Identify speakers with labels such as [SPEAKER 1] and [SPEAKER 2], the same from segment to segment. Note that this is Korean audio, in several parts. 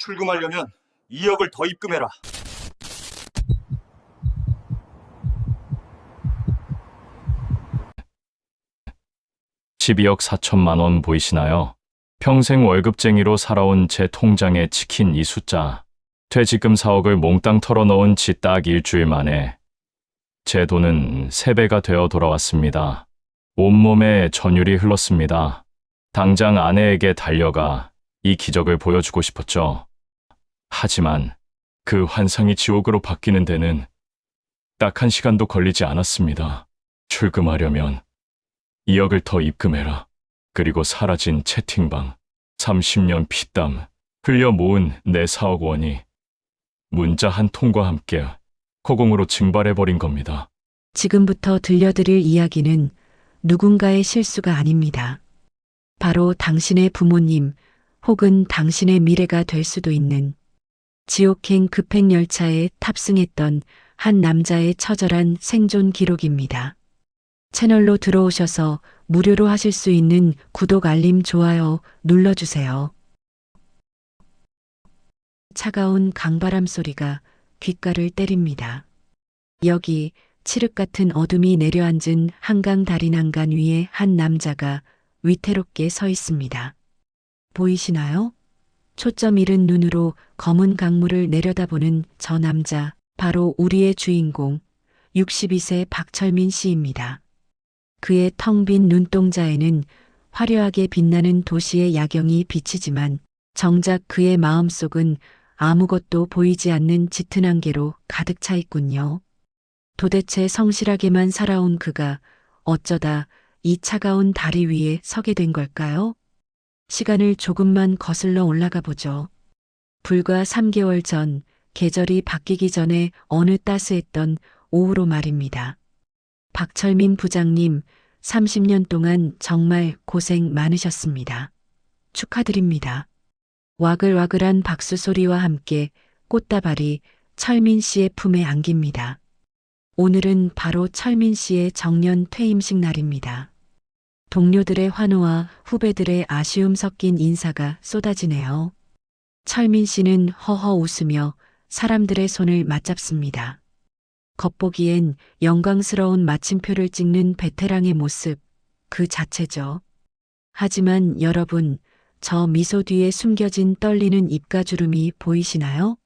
[SPEAKER 1] 출금하려면 2억을 더 입금해라.
[SPEAKER 2] (12억 4천만 원) 보이시나요? 평생 월급쟁이로 살아온 제 통장에 찍힌 이 숫자. 퇴직금 4억을 몽땅 털어넣은 지 딱 일주일 만에 제 돈은 3배가 되어 돌아왔습니다. 온몸에 전율이 흘렀습니다. 당장 아내에게 달려가 이 기적을 보여주고 싶었죠. 하지만 그 환상이 지옥으로 바뀌는 데는 딱 1시간도 걸리지 않았습니다. 출금하려면 2억을 더 입금해라. 그리고 사라진 채팅방, 30년 피땀 흘려 모은 내 4억 원이 문자 한 통과 함께 허공으로 증발해버린 겁니다.
[SPEAKER 3] 지금부터 들려드릴 이야기는 누군가의 실수가 아닙니다. 바로 당신의 부모님 혹은 당신의 미래가 될 수도 있는 지옥행 급행열차에 탑승했던 한 남자의 처절한 생존 기록입니다. 채널로 들어오셔서 무료로 하실 수 있는 구독, 알림, 좋아요 눌러주세요. 차가운 강바람 소리가 귓가를 때립니다. 여기 칠흑 같은 어둠이 내려앉은 한강 다리 난간 위에 한 남자가 위태롭게 서 있습니다. 보이시나요? 초점 잃은 눈으로 검은 강물을 내려다보는 저 남자, 바로 우리의 주인공 62세 박철민 씨입니다. 그의 텅 빈 눈동자에는 화려하게 빛나는 도시의 야경이 비치지만 정작 그의 마음속은 아무것도 보이지 않는 짙은 안개로 가득 차 있군요. 도대체 성실하게만 살아온 그가 어쩌다 이 차가운 다리 위에 서게 된 걸까요? 시간을 조금만 거슬러 올라가 보죠. 불과 3개월 전, 계절이 바뀌기 전에 어느 따스했던 오후로 말입니다. 박철민 부장님, 30년 동안 정말 고생 많으셨습니다. 축하드립니다. 와글와글한 박수 소리와 함께 꽃다발이 철민 씨의 품에 안깁니다. 오늘은 바로 철민 씨의 정년 퇴임식 날입니다. 동료들의 환호와 후배들의 아쉬움 섞인 인사가 쏟아지네요. 철민 씨는 허허 웃으며 사람들의 손을 맞잡습니다. 겉보기엔 영광스러운 마침표를 찍는 베테랑의 모습, 그 자체죠. 하지만 여러분, 저 미소 뒤에 숨겨진 떨리는 입가주름이 보이시나요?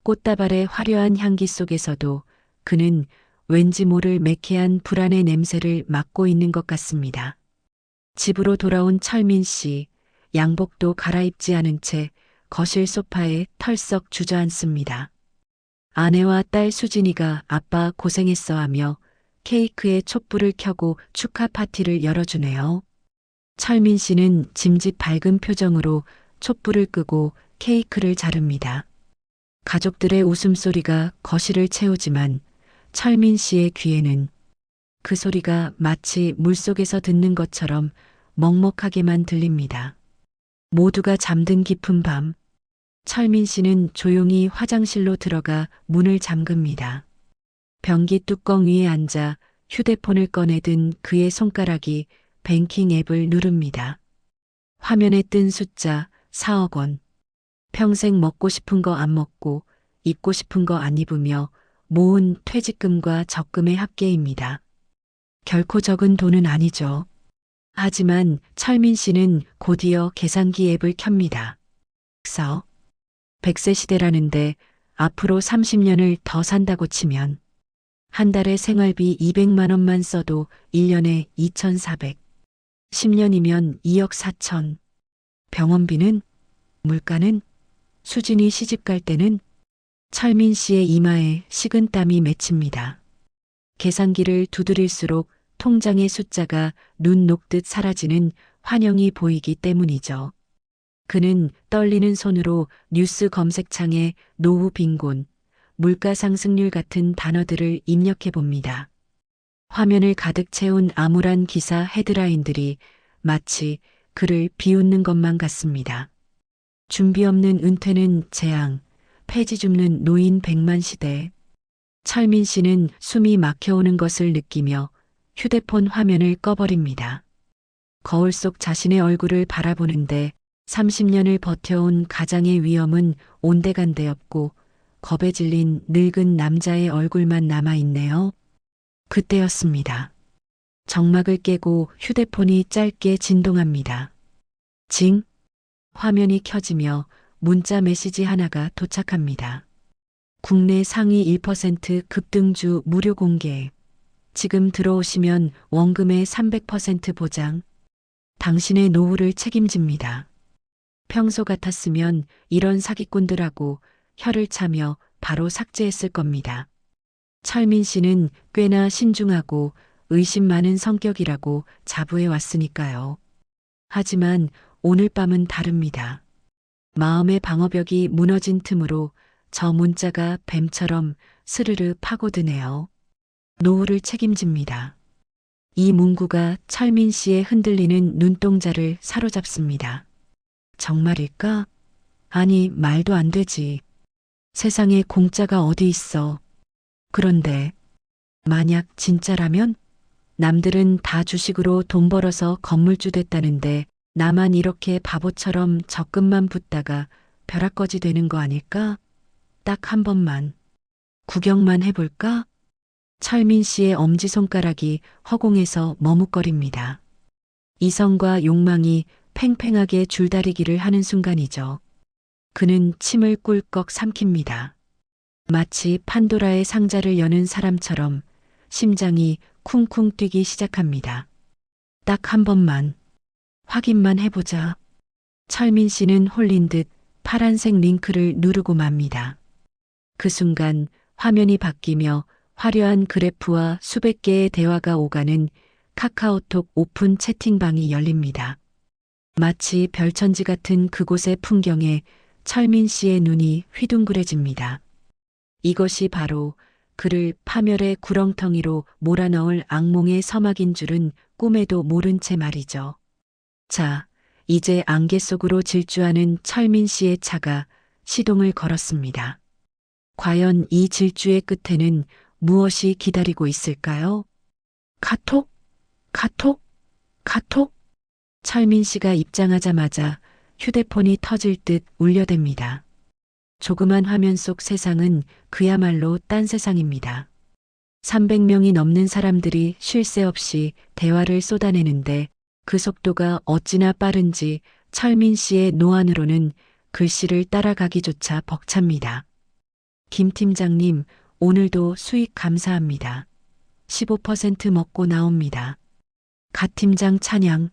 [SPEAKER 3] 꽃다발의 화려한 향기 속에서도 그는 왠지 모를 매캐한 불안의 냄새를 맡고 있는 것 같습니다. 집으로 돌아온 철민 씨, 양복도 갈아입지 않은 채 거실 소파에 털썩 주저앉습니다. 아내와 딸 수진이가 아빠 고생했어 하며 케이크에 촛불을 켜고 축하 파티를 열어주네요. 철민 씨는 짐짓 밝은 표정으로 촛불을 끄고 케이크를 자릅니다. 가족들의 웃음소리가 거실을 채우지만 철민 씨의 귀에는 그 소리가 마치 물속에서 듣는 것처럼 먹먹하게만 들립니다. 모두가 잠든 깊은 밤, 철민 씨는 조용히 화장실로 들어가 문을 잠급니다. 변기 뚜껑 위에 앉아 휴대폰을 꺼내든 그의 손가락이 뱅킹 앱을 누릅니다. 화면에 뜬 숫자 4억 원. 평생 먹고 싶은 거 안 먹고 입고 싶은 거 안 입으며 모은 퇴직금과 적금의 합계입니다. 결코 적은 돈은 아니죠. 하지만 철민 씨는 곧이어 계산기 앱을 켭니다. 100세 시대라는데 앞으로 30년을 더 산다고 치면 한 달에 생활비 200만 원만 써도 1년에 2,400. 10년이면 2억 4천. 병원비는? 물가는? 수진이 시집갈 때는? 철민 씨의 이마에 식은땀이 맺힙니다. 계산기를 두드릴수록 통장의 숫자가 눈 녹듯 사라지는 환영이 보이기 때문이죠. 그는 떨리는 손으로 뉴스 검색창에 노후 빈곤, 물가 상승률 같은 단어들을 입력해 봅니다. 화면을 가득 채운 암울한 기사 헤드라인들이 마치 그를 비웃는 것만 같습니다. 준비 없는 은퇴는 재앙, 폐지 줍는 노인 100만 시대. 철민 씨는 숨이 막혀오는 것을 느끼며 휴대폰 화면을 꺼버립니다. 거울 속 자신의 얼굴을 바라보는데 30년을 버텨온 가장의 위험은 온데간데 없고 겁에 질린 늙은 남자의 얼굴만 남아있네요. 그때였습니다. 정막을 깨고 휴대폰이 짧게 진동합니다. 징! 화면이 켜지며 문자 메시지 하나가 도착합니다. 국내 상위 1% 급등주 무료 공개. 지금 들어오시면 원금의 300% 보장. 당신의 노후를 책임집니다. 평소 같았으면 이런 사기꾼들하고 혀를 차며 바로 삭제했을 겁니다. 철민 씨는 꽤나 신중하고 의심 많은 성격이라고 자부해 왔으니까요. 하지만 오늘 밤은 다릅니다. 마음의 방어벽이 무너진 틈으로 저 문자가 뱀처럼 스르르 파고드네요. 노후를 책임집니다. 이 문구가 철민 씨의 흔들리는 눈동자를 사로잡습니다. 정말일까? 아니, 말도 안 되지. 세상에 공짜가 어디 있어. 그런데 만약 진짜라면? 남들은 다 주식으로 돈 벌어서 건물주 됐다는데 나만 이렇게 바보처럼 적금만 붓다가 벼락거지 되는 거 아닐까? 딱 한 번만. 구경만 해볼까? 철민 씨의 엄지손가락이 허공에서 머뭇거립니다. 이성과 욕망이 팽팽하게 줄다리기를 하는 순간이죠. 그는 침을 꿀꺽 삼킵니다. 마치 판도라의 상자를 여는 사람처럼 심장이 쿵쿵 뛰기 시작합니다. 딱 한 번만. 확인만 해보자. 철민 씨는 홀린 듯 파란색 링크를 누르고 맙니다. 그 순간 화면이 바뀌며 화려한 그래프와 수백 개의 대화가 오가는 카카오톡 오픈 채팅방이 열립니다. 마치 별천지 같은 그곳의 풍경에 철민 씨의 눈이 휘둥그레집니다. 이것이 바로 그를 파멸의 구렁텅이로 몰아넣을 악몽의 서막인 줄은 꿈에도 모른 채 말이죠. 자, 이제 안개 속으로 질주하는 철민 씨의 차가 시동을 걸었습니다. 과연 이 질주의 끝에는 무엇이 기다리고 있을까요? 카톡? 카톡? 카톡? 철민 씨가 입장하자마자 휴대폰이 터질 듯 울려댑니다. 조그만 화면 속 세상은 그야말로 딴 세상입니다. 300명이 넘는 사람들이 쉴 새 없이 대화를 쏟아내는데 그 속도가 어찌나 빠른지 철민 씨의 노안으로는 글씨를 따라가기조차 벅찹니다. 김 팀장님, 오늘도 수익 감사합니다. 15% 먹고 나옵니다. 가 팀장 찬양,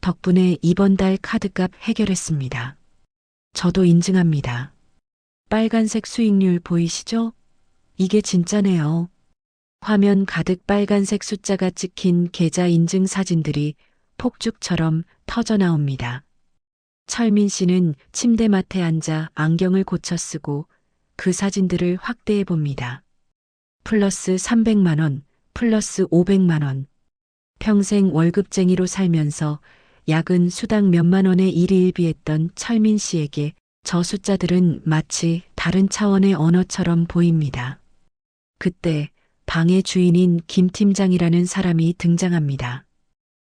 [SPEAKER 3] 덕분에 이번 달 카드값 해결했습니다. 저도 인증합니다. 빨간색 수익률 보이시죠? 이게 진짜네요. 화면 가득 빨간색 숫자가 찍힌 계좌 인증 사진들이 폭죽처럼 터져 나옵니다. 철민 씨는 침대맡에 앉아 안경을 고쳐 쓰고 그 사진들을 확대해 봅니다. 플러스 300만 원, 플러스 500만 원. 평생 월급쟁이로 살면서 야근 수당 몇만 원에 일희일비했던 철민 씨에게 저 숫자들은 마치 다른 차원의 언어처럼 보입니다. 그때 방의 주인인 김 팀장이라는 사람이 등장합니다.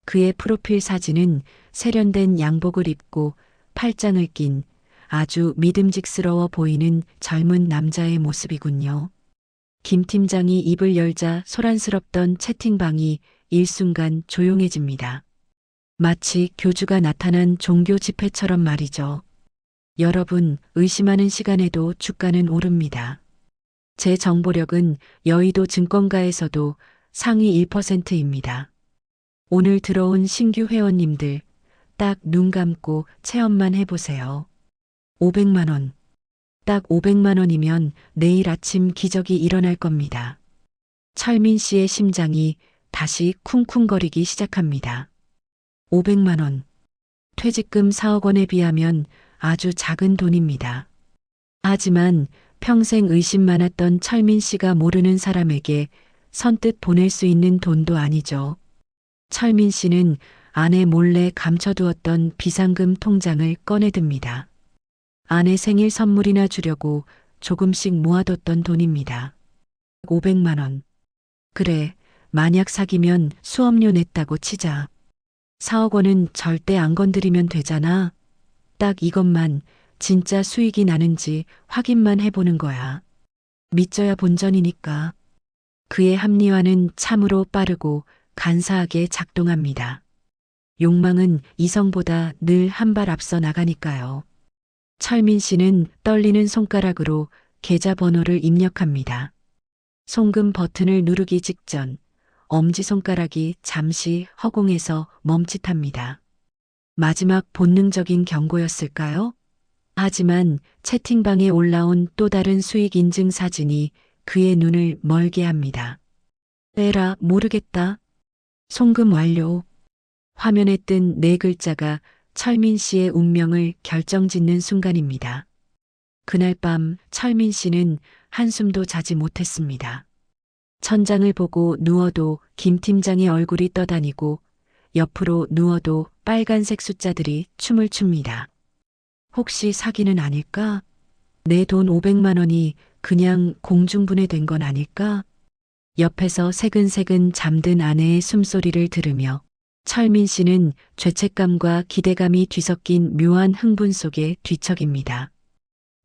[SPEAKER 3] 그의 프로필 사진은 세련된 양복을 입고 팔짱을 낀 아주 믿음직스러워 보이는 젊은 남자의 모습이군요. 김 팀장이 입을 열자 소란스럽던 채팅방이 일순간 조용해집니다. 마치 교주가 나타난 종교 집회처럼 말이죠. 여러분, 의심하는 시간에도 주가는 오릅니다. 제 정보력은 여의도 증권가에서도 상위 1%입니다. 오늘 들어온 신규 회원님들 딱 눈 감고 체험만 해보세요. 500만 원. 딱 500만 원이면 내일 아침 기적이 일어날 겁니다. 철민 씨의 심장이 다시 쿵쿵거리기 시작합니다. 500만 원. 퇴직금 4억 원에 비하면 아주 작은 돈입니다. 하지만 평생 의심 많았던 철민 씨가 모르는 사람에게 선뜻 보낼 수 있는 돈도 아니죠. 철민 씨는 아내 몰래 감춰두었던 비상금 통장을 꺼내듭니다. 아내 생일 선물이나 주려고 조금씩 모아뒀던 돈입니다. 500만 원. 그래, 만약 사기면 수업료 냈다고 치자. 4억 원은 절대 안 건드리면 되잖아. 딱 이것만 진짜 수익이 나는지 확인만 해보는 거야. 믿져야 본전이니까. 그의 합리화는 참으로 빠르고 간사하게 작동합니다. 욕망은 이성보다 늘 한 발 앞서 나가니까요. 철민 씨는 떨리는 손가락으로 계좌번호를 입력합니다. 송금 버튼을 누르기 직전 엄지손가락이 잠시 허공에서 멈칫합니다. 마지막 본능적인 경고였을까요? 하지만 채팅방에 올라온 또 다른 수익 인증 사진이 그의 눈을 멀게 합니다. 에라, 모르겠다. 송금 완료. 화면에 뜬 네 글자가 철민 씨의 운명을 결정짓는 순간입니다. 그날 밤 철민 씨는 한숨도 자지 못했습니다. 천장을 보고 누워도 김 팀장의 얼굴이 떠다니고 옆으로 누워도 빨간색 숫자들이 춤을 춥니다. 혹시 사기는 아닐까? 내 돈 500만 원이 그냥 공중분해된 건 아닐까? 옆에서 새근새근 잠든 아내의 숨소리를 들으며 철민 씨는 죄책감과 기대감이 뒤섞인 묘한 흥분 속에 뒤척입니다.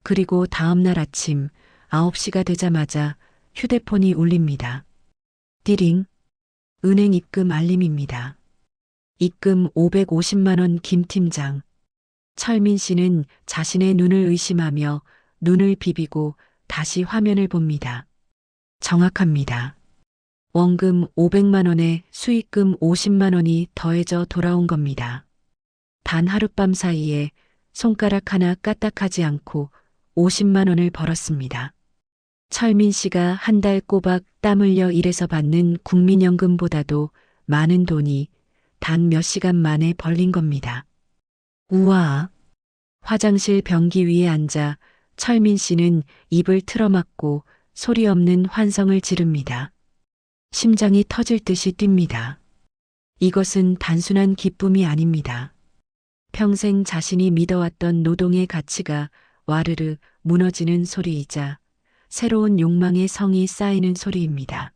[SPEAKER 3] 그리고 다음 날 아침 9시가 되자마자 휴대폰이 울립니다. 띠링. 은행 입금 알림입니다. 입금 550만 원 김 팀장. 철민 씨는 자신의 눈을 의심하며 눈을 비비고 다시 화면을 봅니다. 정확합니다. 원금 500만 원에 수익금 50만 원이 더해져 돌아온 겁니다. 단 하룻밤 사이에 손가락 하나 까딱하지 않고 50만 원을 벌었습니다. 철민 씨가 한 달 꼬박 땀 흘려 일해서 받는 국민연금보다도 많은 돈이 단 몇 시간 만에 벌린 겁니다. 우와. 화장실 변기 위에 앉아 철민 씨는 입을 틀어막고 소리 없는 환성을 지릅니다. 심장이 터질 듯이 뜁니다. 이것은 단순한 기쁨이 아닙니다. 평생 자신이 믿어왔던 노동의 가치가 와르르 무너지는 소리이자 새로운 욕망의 성이 쌓이는 소리입니다.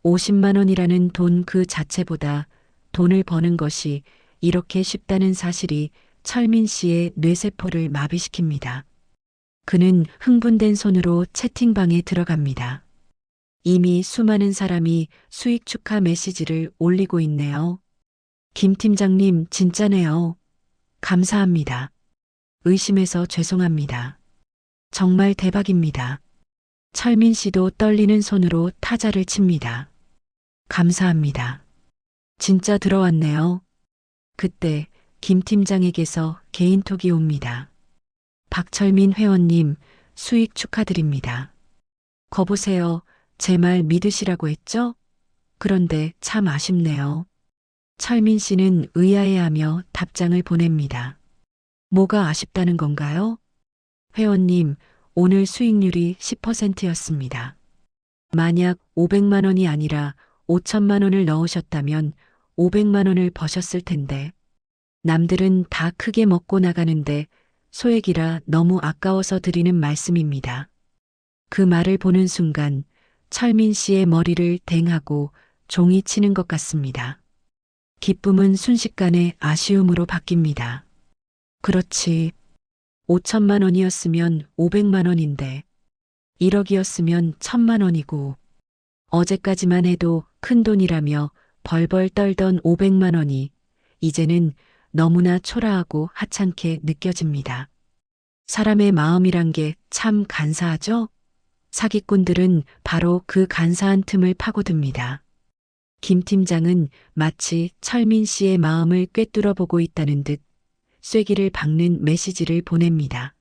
[SPEAKER 3] 50만 원이라는 돈 그 자체보다 돈을 버는 것이 이렇게 쉽다는 사실이 철민 씨의 뇌세포를 마비시킵니다. 그는 흥분된 손으로 채팅방에 들어갑니다. 이미 수많은 사람이 수익 축하 메시지를 올리고 있네요. 김 팀장님 진짜네요. 감사합니다. 의심해서 죄송합니다. 정말 대박입니다. 철민 씨도 떨리는 손으로 타자를 칩니다. 감사합니다. 진짜 들어왔네요. 그때 김 팀장에게서 개인톡이 옵니다. 박철민 회원님 수익 축하드립니다. 거보세요. 제 말 믿으시라고 했죠? 그런데 참 아쉽네요. 철민 씨는 의아해하며 답장을 보냅니다. 뭐가 아쉽다는 건가요? 회원님, 오늘 수익률이 10%였습니다. 만약 500만 원이 아니라 5천만 원을 넣으셨다면 500만 원을 버셨을 텐데 남들은 다 크게 먹고 나가는데 소액이라 너무 아까워서 드리는 말씀입니다. 그 말을 보는 순간 철민 씨의 머리를 댕하고 종이 치는 것 같습니다. 기쁨은 순식간에 아쉬움으로 바뀝니다. 그렇지. 5천만 원이었으면 500만 원인데 1억이었으면 1,000만 원이고 어제까지만 해도 큰 돈이라며 벌벌 떨던 500만 원이 이제는 너무나 초라하고 하찮게 느껴집니다. 사람의 마음이란 게 참 간사하죠? 사기꾼들은 바로 그 간사한 틈을 파고듭니다. 김 팀장은 마치 철민 씨의 마음을 꿰뚫어 보고 있다는 듯 쐐기를 박는 메시지를 보냅니다.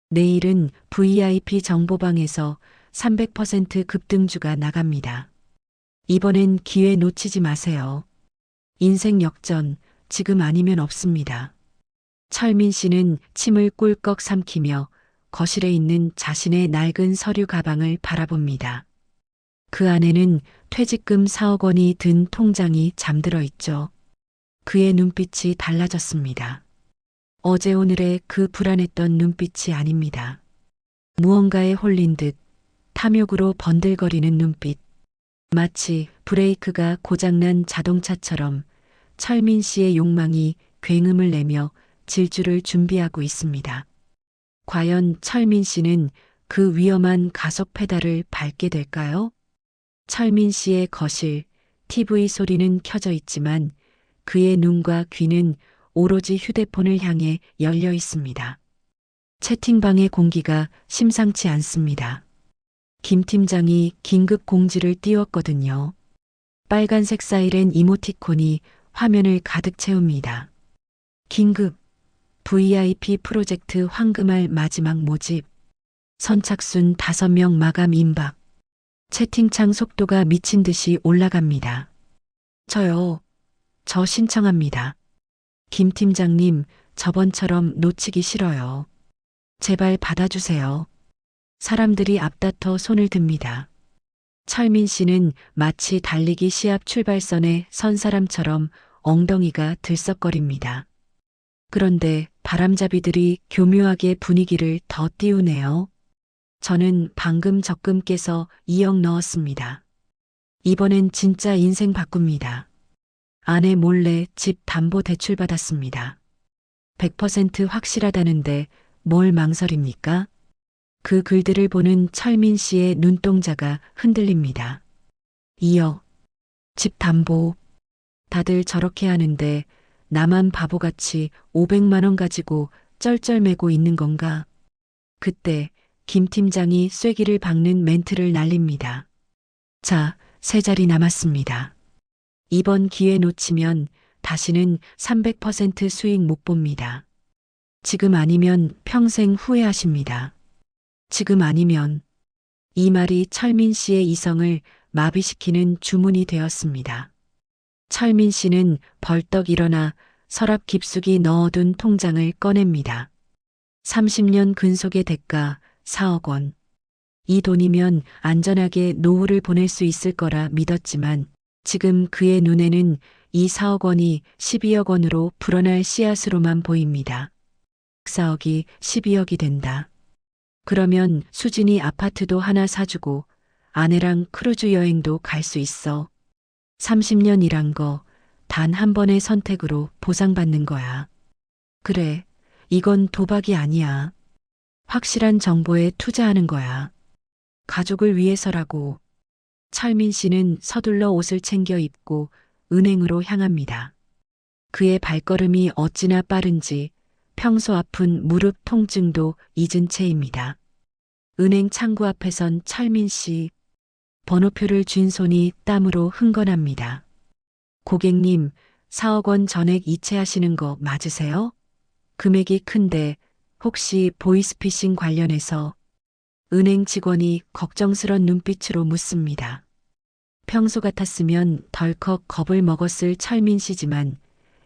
[SPEAKER 3] 내일은 VIP 정보방에서 300% 급등주가 나갑니다. 이번엔 기회 놓치지 마세요. 인생 역전, 지금 아니면 없습니다. 철민 씨는 침을 꿀꺽 삼키며 거실에 있는 자신의 낡은 서류 가방을 바라봅니다. 그 안에는 퇴직금 4억 원이 든 통장이 잠들어 있죠. 그의 눈빛이 달라졌습니다. 어제 오늘의 그 불안했던 눈빛이 아닙니다. 무언가에 홀린 듯 탐욕으로 번들거리는 눈빛. 마치 브레이크가 고장난 자동차처럼 철민 씨의 욕망이 굉음을 내며 질주를 준비하고 있습니다. 과연 철민 씨는 그 위험한 가속 페달을 밟게 될까요? 철민 씨의 거실, TV 소리는 켜져 있지만 그의 눈과 귀는 오로지 휴대폰을 향해 열려 있습니다. 채팅방의 공기가 심상치 않습니다. 김 팀장이 긴급 공지를 띄웠거든요. 빨간색 사이렌 이모티콘이 화면을 가득 채웁니다. 긴급 VIP 프로젝트 황금알 마지막 모집. 선착순 5명 마감 임박. 채팅창 속도가 미친 듯이 올라갑니다. 저요. 저 신청합니다. 김 팀장님, 저번처럼 놓치기 싫어요. 제발 받아주세요. 사람들이 앞다퉈 손을 듭니다. 철민 씨는 마치 달리기 시합 출발선에 선 사람처럼 엉덩이가 들썩거립니다. 그런데 바람잡이들이 교묘하게 분위기를 더 띄우네요. 저는 방금 적금 깨서 2억 넣었습니다. 이번엔 진짜 인생 바꿉니다. 아내 몰래 집 담보 대출 받았습니다. 100% 확실하다는데 뭘 망설입니까? 그 글들을 보는 철민 씨의 눈동자가 흔들립니다. 2억. 집 담보. 다들 저렇게 하는데 나만 바보같이 500만 원 가지고 쩔쩔매고 있는 건가? 그때 김 팀장이 쐐기를 박는 멘트를 날립니다. 자, 3자리 남았습니다. 이번 기회 놓치면 다시는 300% 수익 못 봅니다. 지금 아니면 평생 후회하십니다. 지금 아니면. 이 말이 철민 씨의 이성을 마비시키는 주문이 되었습니다. 철민 씨는 벌떡 일어나 서랍 깊숙이 넣어둔 통장을 꺼냅니다. 30년 근속의 대가 4억 원. 이 돈이면 안전하게 노후를 보낼 수 있을 거라 믿었지만 지금 그의 눈에는 이 4억 원이 12억 원으로 불어날 씨앗으로만 보입니다. 4억이 12억이 된다. 그러면 수진이 아파트도 하나 사주고 아내랑 크루즈 여행도 갈 수 있어. 30년 일한 거 단 한 번의 선택으로 보상받는 거야. 그래, 이건 도박이 아니야. 확실한 정보에 투자하는 거야. 가족을 위해서라고. 철민 씨는 서둘러 옷을 챙겨 입고 은행으로 향합니다. 그의 발걸음이 어찌나 빠른지 평소 아픈 무릎 통증도 잊은 채입니다. 은행 창구 앞에 선 철민 씨. 번호표를 쥔 손이 땀으로 흥건합니다. 고객님, 4억 원 전액 이체하시는 거 맞으세요? 금액이 큰데 혹시 보이스피싱 관련해서? 은행 직원이 걱정스런 눈빛으로 묻습니다. 평소 같았으면 덜컥 겁을 먹었을 철민 씨지만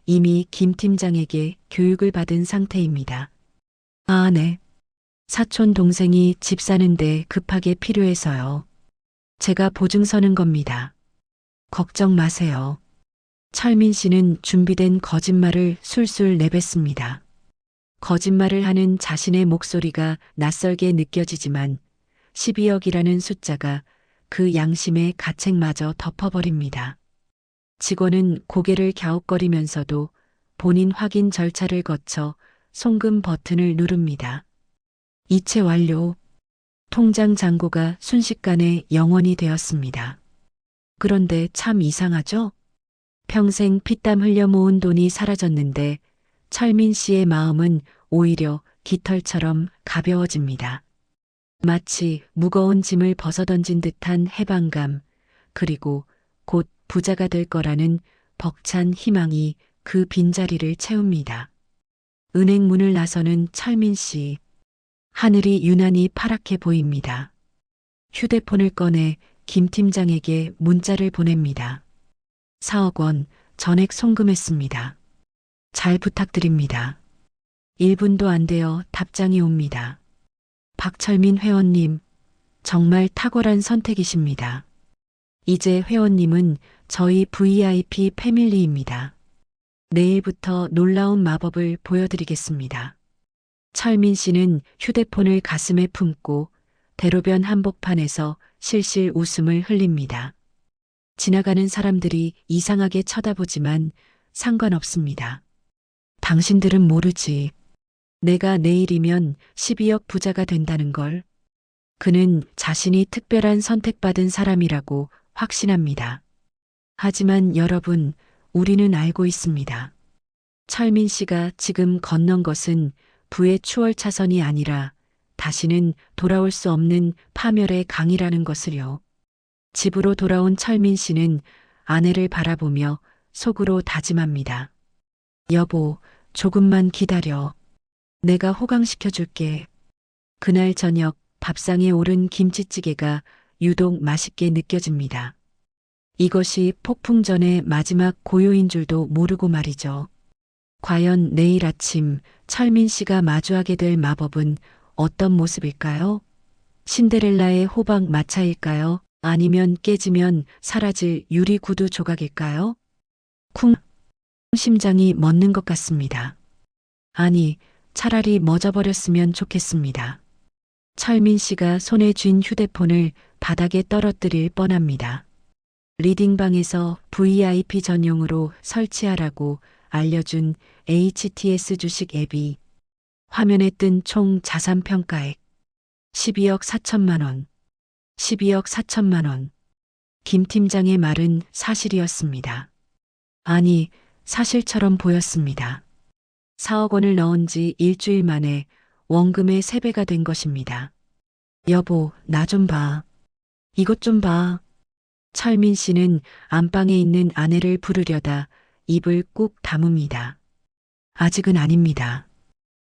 [SPEAKER 3] 이미 김 팀장에게 교육을 받은 상태입니다. 아, 네. 사촌 동생이 집 사는데 급하게 필요해서요. 제가 보증 서는 겁니다. 걱정 마세요. 철민 씨는 준비된 거짓말을 술술 내뱉습니다. 거짓말을 하는 자신의 목소리가 낯설게 느껴지지만 12억이라는 숫자가 그 양심의 가책마저 덮어버립니다. 직원은 고개를 갸웃거리면서도 본인 확인 절차를 거쳐 송금 버튼을 누릅니다. 이체 완료. 통장 잔고가 순식간에 0원이 되었습니다. 그런데 참 이상하죠? 평생 피땀 흘려 모은 돈이 사라졌는데 철민 씨의 마음은 오히려 깃털처럼 가벼워집니다. 마치 무거운 짐을 벗어던진 듯한 해방감, 그리고 곧 부자가 될 거라는 벅찬 희망이 그 빈자리를 채웁니다. 은행 문을 나서는 철민 씨. 하늘이 유난히 파랗게 보입니다. 휴대폰을 꺼내 김 팀장에게 문자를 보냅니다. 4억 원 전액 송금했습니다. 잘 부탁드립니다. 1분도 안 되어 답장이 옵니다. 박철민 회원님, 정말 탁월한 선택이십니다. 이제 회원님은 저희 VIP 패밀리입니다. 내일부터 놀라운 마법을 보여드리겠습니다. 철민 씨는 휴대폰을 가슴에 품고 대로변 한복판에서 실실 웃음을 흘립니다. 지나가는 사람들이 이상하게 쳐다보지만 상관없습니다. 당신들은 모르지. 내가 내일이면 12억 부자가 된다는 걸. 그는 자신이 특별한 선택받은 사람이라고 확신합니다. 하지만 여러분, 우리는 알고 있습니다. 철민 씨가 지금 건넌 것은 부의 추월 차선이 아니라 다시는 돌아올 수 없는 파멸의 강이라는 것을요. 집으로 돌아온 철민 씨는 아내를 바라보며 속으로 다짐합니다. 여보, 조금만 기다려. 내가 호강시켜 줄게. 그날 저녁 밥상에 오른 김치찌개가 유독 맛있게 느껴집니다. 이것이 폭풍 전의 마지막 고요인 줄도 모르고 말이죠. 과연 내일 아침 철민 씨가 마주하게 될 마법은 어떤 모습일까요? 신데렐라의 호박 마차일까요? 아니면 깨지면 사라질 유리 구두 조각일까요? 쿵, 심장이 멎는 것 같습니다. 아니, 차라리 멎어버렸으면 좋겠습니다. 철민 씨가 손에 쥔 휴대폰을 바닥에 떨어뜨릴 뻔합니다. 리딩방에서 VIP 전용으로 설치하라고 알려준 HTS 주식 앱이 화면에 뜬 총 자산 평가액 12억 4천만 원. 12억 4천만 원. 김 팀장의 말은 사실이었습니다. 아니, 사실처럼 보였습니다. 4억 원을 넣은 지 일주일 만에 원금의 3배가 된 것입니다. 여보, 나 좀 봐. 이것 좀 봐. 철민 씨는 안방에 있는 아내를 부르려다 입을 꾹 다뭅니다. 아직은 아닙니다.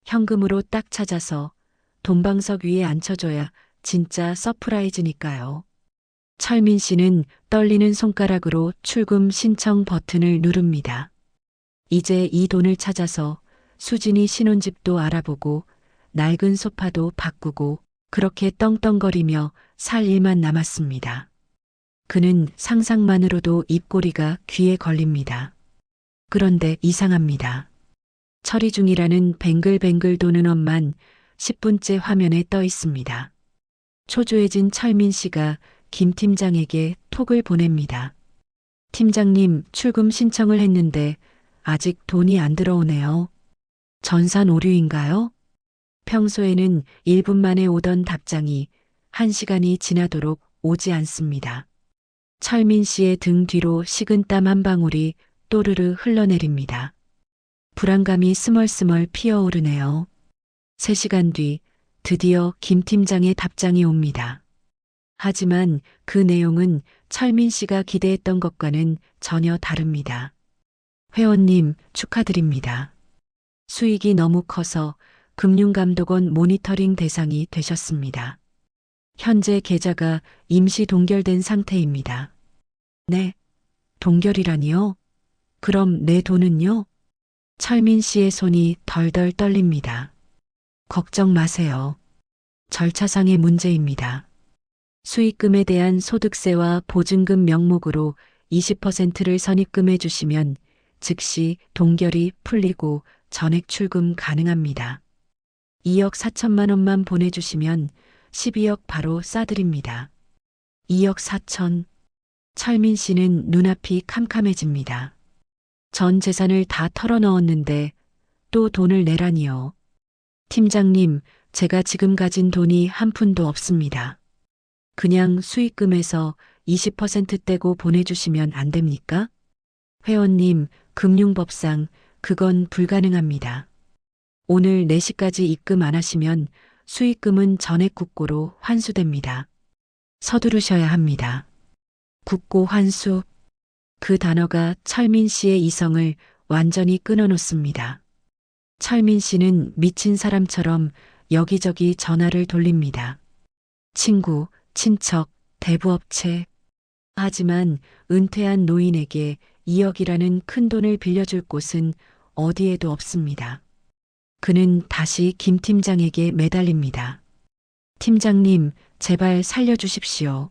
[SPEAKER 3] 현금으로 딱 찾아서 돈방석 위에 앉혀줘야 진짜 서프라이즈니까요. 철민 씨는 떨리는 손가락으로 출금 신청 버튼을 누릅니다. 이제 이 돈을 찾아서 수진이 신혼집도 알아보고 낡은 소파도 바꾸고 그렇게 떵떵거리며 살 일만 남았습니다. 그는 상상만으로도 입꼬리가 귀에 걸립니다. 그런데 이상합니다. 처리 중이라는 뱅글뱅글 도는 엄만 10분째 화면에 떠 있습니다. 초조해진 철민 씨가 김 팀장에게 톡을 보냅니다. 팀장님, 출금 신청을 했는데 아직 돈이 안 들어오네요. 전산 오류인가요? 평소에는 1분 만에 오던 답장이 1시간이 지나도록 오지 않습니다. 철민 씨의 등 뒤로 식은땀 한 방울이 또르르 흘러내립니다. 불안감이 스멀스멀 피어오르네요. 3시간 뒤 드디어 김 팀장의 답장이 옵니다. 하지만 그 내용은 철민 씨가 기대했던 것과는 전혀 다릅니다. 회원님, 축하드립니다. 수익이 너무 커서 금융감독원 모니터링 대상이 되셨습니다. 현재 계좌가 임시 동결된 상태입니다. 네? 동결이라니요? 그럼 내 돈은요? 철민 씨의 손이 덜덜 떨립니다. 걱정 마세요. 절차상의 문제입니다. 수익금에 대한 소득세와 보증금 명목으로 20%를 선입금해 주시면 즉시 동결이 풀리고 전액 출금 가능합니다. 2억 4천만 원만 보내주시면 12억 바로 싸드립니다. 2억 4천. 철민 씨는 눈앞이 캄캄해집니다. 전 재산을 다 털어넣었는데 또 돈을 내라니요. 팀장님, 제가 지금 가진 돈이 한 푼도 없습니다. 그냥 수익금에서 20% 떼고 보내주시면 안 됩니까? 회원님, 금융법상 그건 불가능합니다. 오늘 4시까지 입금 안 하시면 수익금은 전액 국고로 환수됩니다. 서두르셔야 합니다. 국고 환수. 그 단어가 철민 씨의 이성을 완전히 끊어놓습니다. 철민 씨는 미친 사람처럼 여기저기 전화를 돌립니다. 친구, 친척, 대부업체. 하지만 은퇴한 노인에게 2억이라는 큰 돈을 빌려줄 곳은 어디에도 없습니다. 그는 다시 김 팀장에게 매달립니다. 팀장님, 제발 살려주십시오.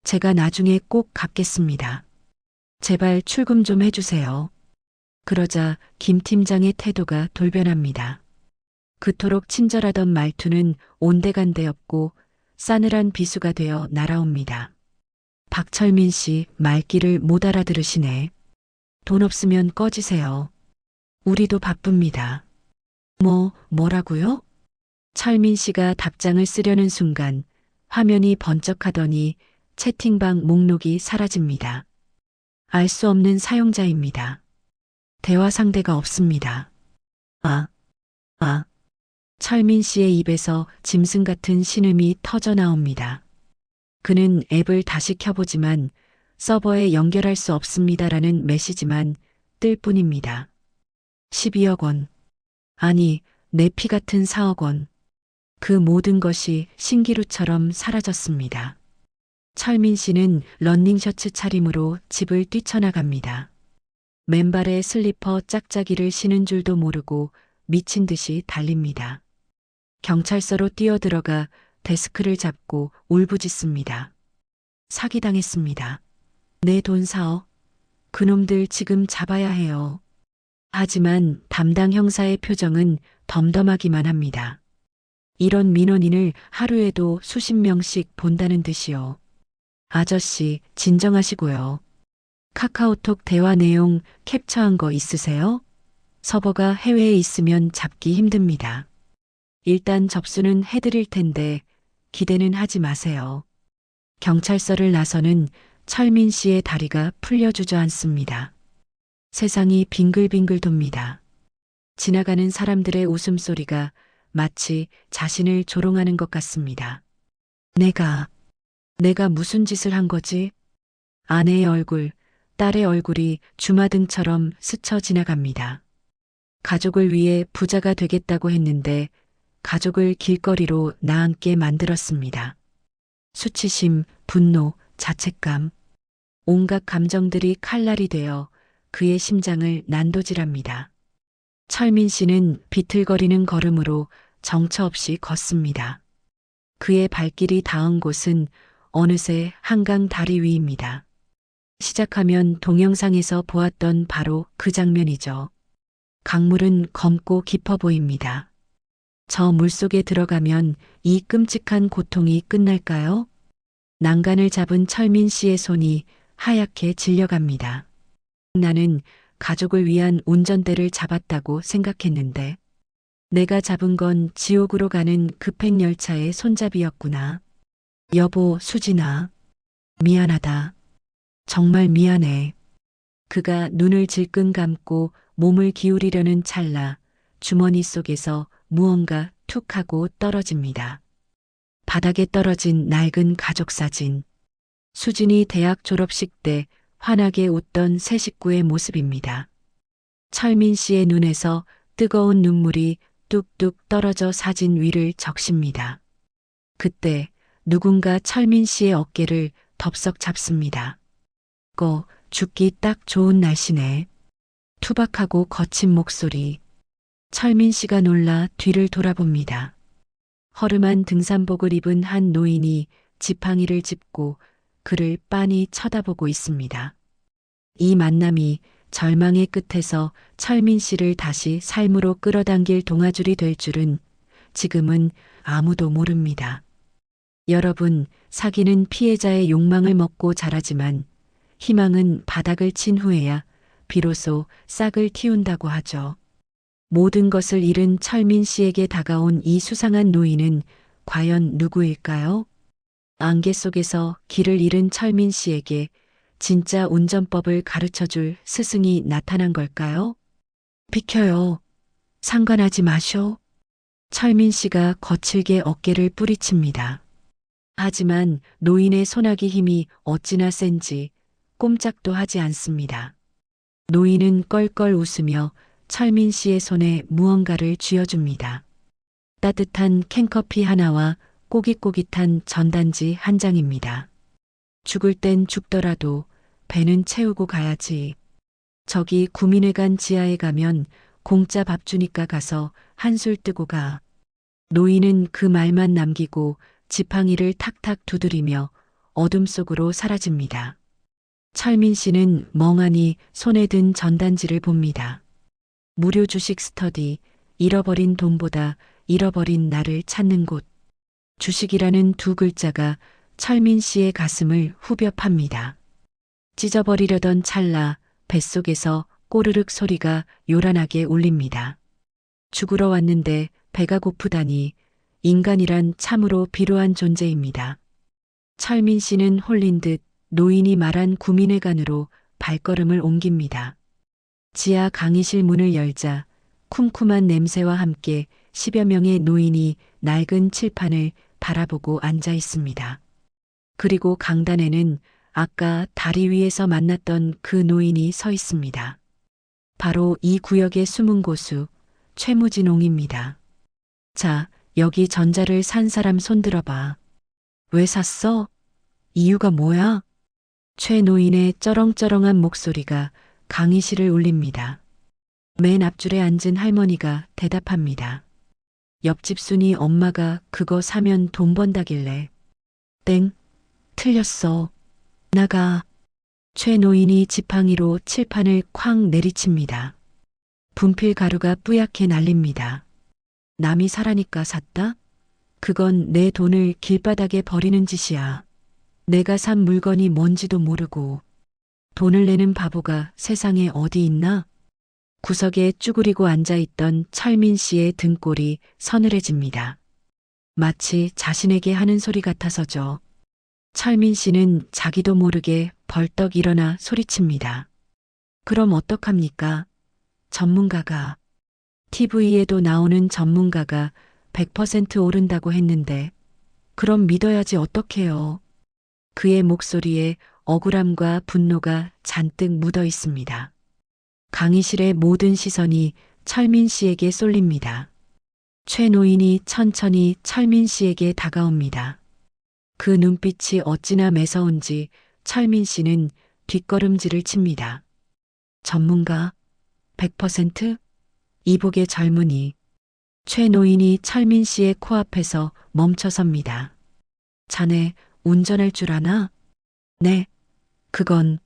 [SPEAKER 3] 제가 나중에 꼭 갚겠습니다. 제발 출금 좀 해주세요. 그러자 김 팀장의 태도가 돌변합니다. 그토록 친절하던 말투는 온데간데 없고 싸늘한 비수가 되어 날아옵니다. 박철민 씨 말귀를 못 알아들으시네. 돈 없으면 꺼지세요. 우리도 바쁩니다. 뭐라고요? 철민 씨가 답장을 쓰려는 순간 화면이 번쩍하더니 채팅방 목록이 사라집니다. 알 수 없는 사용자입니다. 대화 상대가 없습니다. 철민 씨의 입에서 짐승 같은 신음이 터져 나옵니다. 그는 앱을 다시 켜보지만 서버에 연결할 수 없습니다라는 메시지만 뜰 뿐입니다. 12억 원. 아니, 내 피 같은 4억 원. 그 모든 것이 신기루처럼 사라졌습니다. 철민 씨는 러닝셔츠 차림으로 집을 뛰쳐나갑니다. 맨발에 슬리퍼 짝짝이를 신은 줄도 모르고 미친 듯이 달립니다. 경찰서로 뛰어들어가 데스크를 잡고 울부짖습니다. 사기당했습니다. 내 돈 4억. 그놈들 지금 잡아야 해요. 하지만 담당 형사의 표정은 덤덤하기만 합니다. 이런 민원인을 하루에도 수십 명씩 본다는 듯이요. 아저씨, 진정하시고요. 카카오톡 대화 내용 캡처한 거 있으세요? 서버가 해외에 있으면 잡기 힘듭니다. 일단 접수는 해드릴 텐데 기대는 하지 마세요. 경찰서를 나서는 철민 씨의 다리가 풀려 주저앉습니다. 세상이 빙글빙글 돕니다. 지나가는 사람들의 웃음소리가 마치 자신을 조롱하는 것 같습니다. 내가 무슨 짓을 한 거지? 아내의 얼굴, 딸의 얼굴이 주마등처럼 스쳐 지나갑니다. 가족을 위해 부자가 되겠다고 했는데 가족을 길거리로 나앉게 만들었습니다. 수치심, 분노, 자책감, 온갖 감정들이 칼날이 되어 그의 심장을 난도질합니다. 철민 씨는 비틀거리는 걸음으로 정처 없이 걷습니다. 그의 발길이 닿은 곳은 어느새 한강 다리 위입니다. 시작하면 동영상에서 보았던 바로 그 장면이죠. 강물은 검고 깊어 보입니다. 저 물속에 들어가면 이 끔찍한 고통이 끝날까요? 난간을 잡은 철민 씨의 손이 하얗게 질려갑니다. 나는 가족을 위한 운전대를 잡았다고 생각했는데 내가 잡은 건 지옥으로 가는 급행열차의 손잡이였구나. 여보, 수진아. 미안하다. 정말 미안해. 그가 눈을 질끈 감고 몸을 기울이려는 찰나 주머니 속에서 무언가 툭 하고 떨어집니다. 바닥에 떨어진 낡은 가족사진. 수진이 대학 졸업식 때 환하게 웃던 새 식구의 모습입니다. 철민 씨의 눈에서 뜨거운 눈물이 뚝뚝 떨어져 사진 위를 적십니다. 그때 누군가 철민 씨의 어깨를 덥석 잡습니다. 죽기 딱 좋은 날씨네. 투박하고 거친 목소리. 철민 씨가 놀라 뒤를 돌아봅니다. 허름한 등산복을 입은 한 노인이 지팡이를 짚고 그를 빤히 쳐다보고 있습니다. 이 만남이 절망의 끝에서 철민 씨를 다시 삶으로 끌어당길 동아줄이 될 줄은 지금은 아무도 모릅니다. 여러분, 사기는 피해자의 욕망을 먹고 자라지만 희망은 바닥을 친 후에야 비로소 싹을 틔운다고 하죠. 모든 것을 잃은 철민 씨에게 다가온 이 수상한 노인은 과연 누구일까요? 안개 속에서 길을 잃은 철민 씨에게 진짜 운전법을 가르쳐줄 스승이 나타난 걸까요? 비켜요. 상관하지 마쇼. 철민 씨가 거칠게 어깨를 뿌리칩니다. 하지만 노인의 소나기 힘이 어찌나 센지 꼼짝도 하지 않습니다. 노인은 껄껄 웃으며 철민 씨의 손에 무언가를 쥐어줍니다. 따뜻한 캔커피 하나와 꼬깃꼬깃한 전단지 한 장입니다. 죽을 땐 죽더라도 배는 채우고 가야지. 저기 구민회관 지하에 가면 공짜 밥 주니까 가서 한술 뜨고 가. 노인은 그 말만 남기고 지팡이를 탁탁 두드리며 어둠 속으로 사라집니다. 철민 씨는 멍하니 손에 든 전단지를 봅니다. 무료 주식 스터디, 잃어버린 돈보다 잃어버린 나를 찾는 곳. 주식이라는 두 글자가 철민 씨의 가슴을 후벼 팝니다. 찢어버리려던 찰나 뱃속에서 꼬르륵 소리가 요란하게 울립니다. 죽으러 왔는데 배가 고프다니 인간이란 참으로 비루한 존재입니다. 철민 씨는 홀린 듯 노인이 말한 구민회관으로 발걸음을 옮깁니다. 지하 강의실 문을 열자 쿰쿰한 냄새와 함께 10여 명의 노인이 낡은 칠판을 바라보고 앉아 있습니다. 그리고 강단에는 아까 다리 위에서 만났던 그 노인이 서 있습니다. 바로 이 구역의 숨은 고수 최무진옹입니다. 자, 여기 전자를 산 사람 손들어봐. 왜 샀어? 이유가 뭐야? 최 노인의 쩌렁쩌렁한 목소리가 강의실을 울립니다. 맨 앞줄에 앉은 할머니가 대답합니다. 옆집 순이 엄마가 그거 사면 돈 번다길래. 땡, 틀렸어. 나가. 최 노인이 지팡이로 칠판을 쾅 내리칩니다. 분필 가루가 뿌옇게 날립니다. 남이 사라니까 샀다? 그건 내 돈을 길바닥에 버리는 짓이야. 내가 산 물건이 뭔지도 모르고 돈을 내는 바보가 세상에 어디 있나? 구석에 쭈그리고 앉아있던 철민 씨의 등골이 서늘해집니다. 마치 자신에게 하는 소리 같아서죠. 철민 씨는 자기도 모르게 벌떡 일어나 소리칩니다. 그럼 어떡합니까? 전문가가, TV에도 나오는 전문가가 100% 오른다고 했는데, 그럼 믿어야지 어떡해요. 그의 목소리에 억울함과 분노가 잔뜩 묻어 있습니다. 강의실의 모든 시선이 철민 씨에게 쏠립니다. 최 노인이 천천히 철민 씨에게 다가옵니다. 그 눈빛이 어찌나 매서운지 철민 씨는 뒷걸음질을 칩니다. 전문가? 100%? 이복의 젊은이. 최 노인이 철민 씨의 코앞에서 멈춰섭니다. 자네 운전할 줄 아나? 네. 그건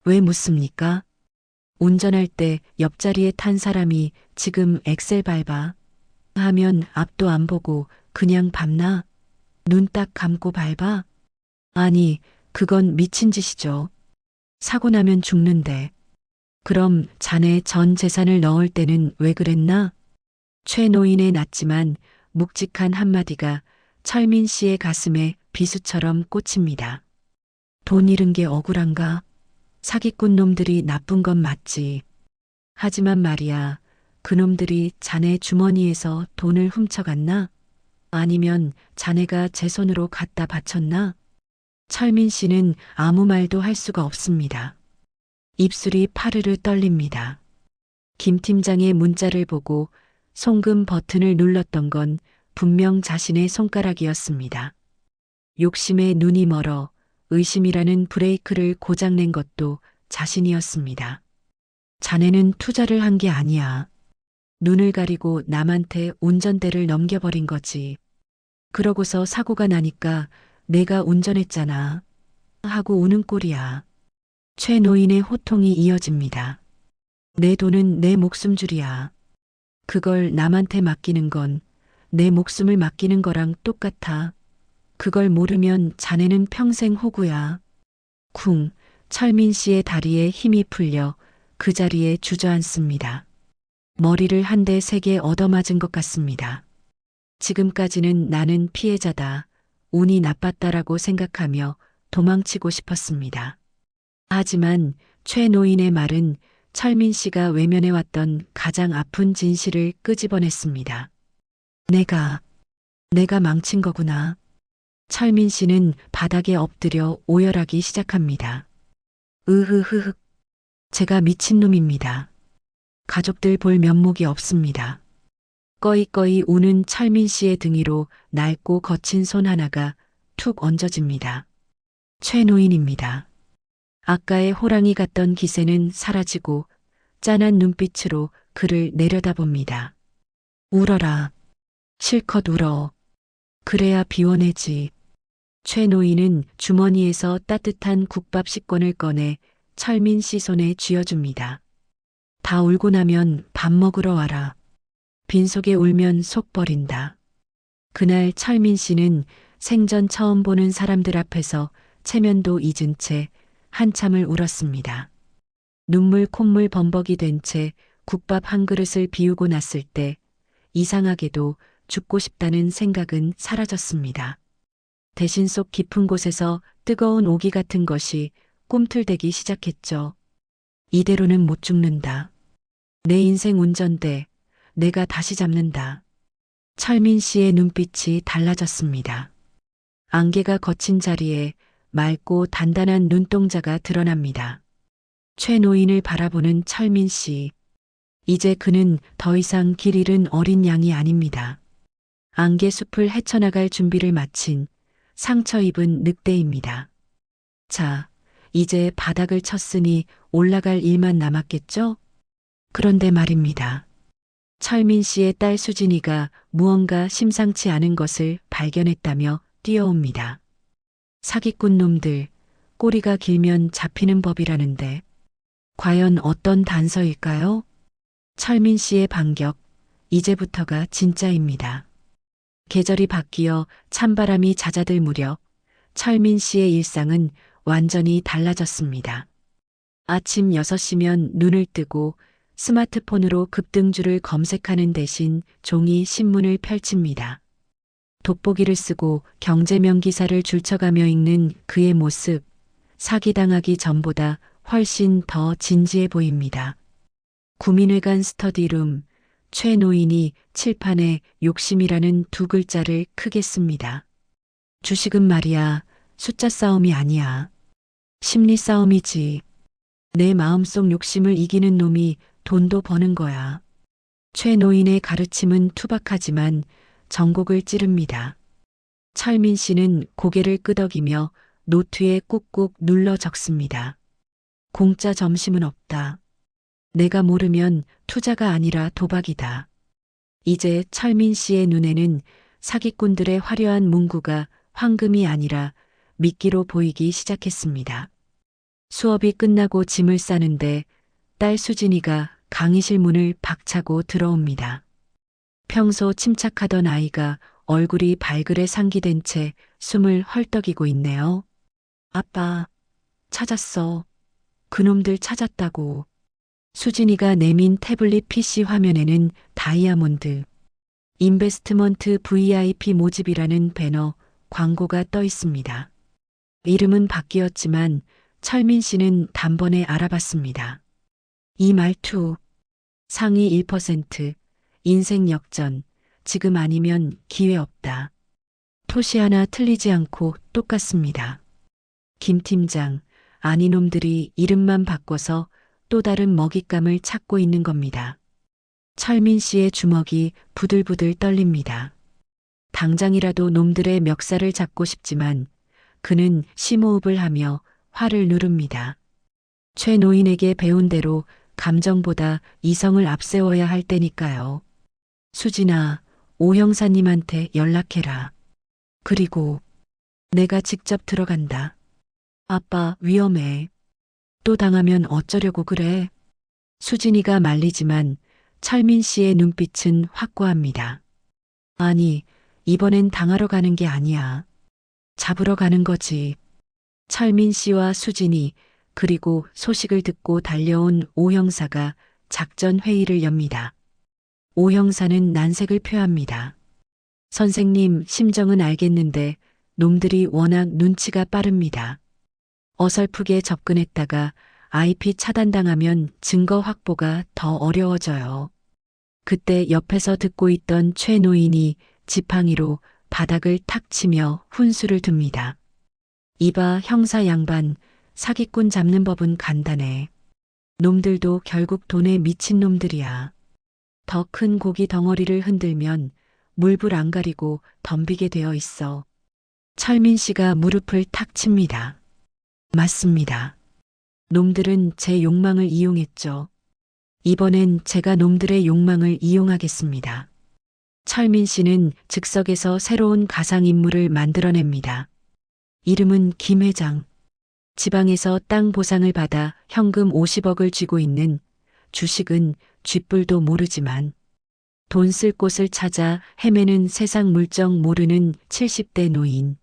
[SPEAKER 3] 왜 묻습니까? 운전할 때 옆자리에 탄 사람이 지금 엑셀 밟아 하면 앞도 안 보고 그냥 밟나? 눈 딱 감고 밟아? 아니, 그건 미친 짓이죠. 사고 나면 죽는데. 그럼 자네 전 재산을 넣을 때는 왜 그랬나? 최 노인의 낮지만 묵직한 한마디가 철민 씨의 가슴에 비수처럼 꽂힙니다. 돈 잃은 게 억울한가? 사기꾼 놈들이 나쁜 건 맞지. 하지만 말이야, 그놈들이 자네 주머니에서 돈을 훔쳐갔나? 아니면 자네가 제 손으로 갖다 바쳤나? 철민 씨는 아무 말도 할 수가 없습니다. 입술이 파르르 떨립니다. 김 팀장의 문자를 보고 송금 버튼을 눌렀던 건 분명 자신의 손가락이었습니다. 욕심에 눈이 멀어 의심이라는 브레이크를 고장낸 것도 자신이었습니다. 자네는 투자를 한 게 아니야. 눈을 가리고 남한테 운전대를 넘겨버린 거지. 그러고서 사고가 나니까 내가 운전했잖아. 하고 우는 꼴이야. 최 노인의 호통이 이어집니다. 내 돈은 내 목숨줄이야. 그걸 남한테 맡기는 건 내 목숨을 맡기는 거랑 똑같아. 그걸 모르면 자네는 평생 호구야. 쿵, 철민 씨의 다리에 힘이 풀려 그 자리에 주저앉습니다. 머리를 한 대 세게 얻어맞은 것 같습니다. 지금까지는 나는 피해자다, 운이 나빴다라고 생각하며 도망치고 싶었습니다. 하지만 최 노인의 말은 철민 씨가 외면해왔던 가장 아픈 진실을 끄집어냈습니다. 내가 망친 거구나. 철민 씨는 바닥에 엎드려 오열하기 시작합니다. 으흐흐흑. 제가 미친놈입니다. 가족들 볼 면목이 없습니다. 꺼이꺼이 우는 철민 씨의 등 위로 낡고 거친 손 하나가 툭 얹어집니다. 최 노인입니다. 아까의 호랑이 같던 기세는 사라지고 짠한 눈빛으로 그를 내려다봅니다. 울어라. 실컷 울어. 그래야 비워내지. 최 노인은 주머니에서 따뜻한 국밥 10권을 꺼내 철민 씨 손에 쥐어줍니다. 다 울고 나면 밥 먹으러 와라. 빈속에 울면 속 버린다. 그날 철민 씨는 생전 처음 보는 사람들 앞에서 체면도 잊은 채 한참을 울었습니다. 눈물 콧물 범벅이 된 채 국밥 한 그릇을 비우고 났을 때 이상하게도 죽고 싶다는 생각은 사라졌습니다. 대신 속 깊은 곳에서 뜨거운 오기 같은 것이 꿈틀대기 시작했죠. 이대로는 못 죽는다. 내 인생 운전대, 내가 다시 잡는다. 철민 씨의 눈빛이 달라졌습니다. 안개가 걷힌 자리에 맑고 단단한 눈동자가 드러납니다. 최 노인을 바라보는 철민 씨. 이제 그는 더 이상 길 잃은 어린 양이 아닙니다. 안개 숲을 헤쳐나갈 준비를 마친 상처 입은 늑대입니다. 자, 이제 바닥을 쳤으니 올라갈 일만 남았겠죠? 그런데 말입니다. 철민 씨의 딸 수진이가 무언가 심상치 않은 것을 발견했다며 뛰어옵니다. 사기꾼 놈들, 꼬리가 길면 잡히는 법이라는데 과연 어떤 단서일까요? 철민 씨의 반격, 이제부터가 진짜입니다. 계절이 바뀌어 찬바람이 잦아들 무렵 철민 씨의 일상은 완전히 달라졌습니다. 아침 6시면 눈을 뜨고 스마트폰으로 급등주를 검색하는 대신 종이 신문을 펼칩니다. 돋보기를 쓰고 경제명 기사를 줄쳐가며 읽는 그의 모습, 사기당하기 전보다 훨씬 더 진지해 보입니다. 구민회관 스터디룸, 최 노인이 칠판에 욕심이라는 두 글자를 크게 씁니다. 주식은 말이야, 숫자 싸움이 아니야. 심리 싸움이지. 내 마음속 욕심을 이기는 놈이 돈도 버는 거야. 최 노인의 가르침은 투박하지만 전곡을 찌릅니다. 철민 씨는 고개를 끄덕이며 노트에 꾹꾹 눌러 적습니다. 공짜 점심은 없다. 내가 모르면 투자가 아니라 도박이다. 이제 철민 씨의 눈에는 사기꾼들의 화려한 문구가 황금이 아니라 미끼로 보이기 시작했습니다. 수업이 끝나고 짐을 싸는데 딸 수진이가 강의실 문을 박차고 들어옵니다. 평소 침착하던 아이가 얼굴이 발그레 상기된 채 숨을 헐떡이고 있네요. 아빠, 찾았어. 그놈들 찾았다고. 수진이가 내민 태블릿 PC 화면에는 다이아몬드, 인베스트먼트 VIP 모집이라는 배너, 광고가 떠 있습니다. 이름은 바뀌었지만 철민 씨는 단번에 알아봤습니다. 이 말투, 상위 1%, 인생 역전, 지금 아니면 기회 없다. 토시 하나 틀리지 않고 똑같습니다. 김 팀장, 아니 놈들이 이름만 바꿔서 또 다른 먹잇감을 찾고 있는 겁니다. 철민 씨의 주먹이 부들부들 떨립니다. 당장이라도 놈들의 멱살을 잡고 싶지만 그는 심호흡을 하며 화를 누릅니다. 최 노인에게 배운 대로 감정보다 이성을 앞세워야 할 때니까요. 수진아, 오 형사님한테 연락해라. 그리고 내가 직접 들어간다. 아빠, 위험해. 또 당하면 어쩌려고 그래? 수진이가 말리지만 철민 씨의 눈빛은 확고합니다. 아니, 이번엔 당하러 가는 게 아니야. 잡으러 가는 거지. 철민 씨와 수진이 그리고 소식을 듣고 달려온 오 형사가 작전 회의를 엽니다. 오 형사는 난색을 표합니다. 선생님, 심정은 알겠는데 놈들이 워낙 눈치가 빠릅니다. 어설프게 접근했다가 IP 차단당하면 증거 확보가 더 어려워져요. 그때 옆에서 듣고 있던 최 노인이 지팡이로 바닥을 탁 치며 훈수를 둡니다. 이봐 형사 양반, 사기꾼 잡는 법은 간단해. 놈들도 결국 돈에 미친 놈들이야. 더 큰 고기 덩어리를 흔들면 물불 안 가리고 덤비게 되어 있어. 철민 씨가 무릎을 탁 칩니다. 맞습니다. 놈들은 제 욕망을 이용했죠. 이번엔 제가 놈들의 욕망을 이용하겠습니다. 철민 씨는 즉석에서 새로운 가상인물을 만들어냅니다. 이름은 김 회장. 지방에서 땅 보상을 받아 현금 50억을 쥐고 있는, 주식은 쥐뿔도 모르지만 돈 쓸 곳을 찾아 헤매는 세상 물정 모르는 70대 노인.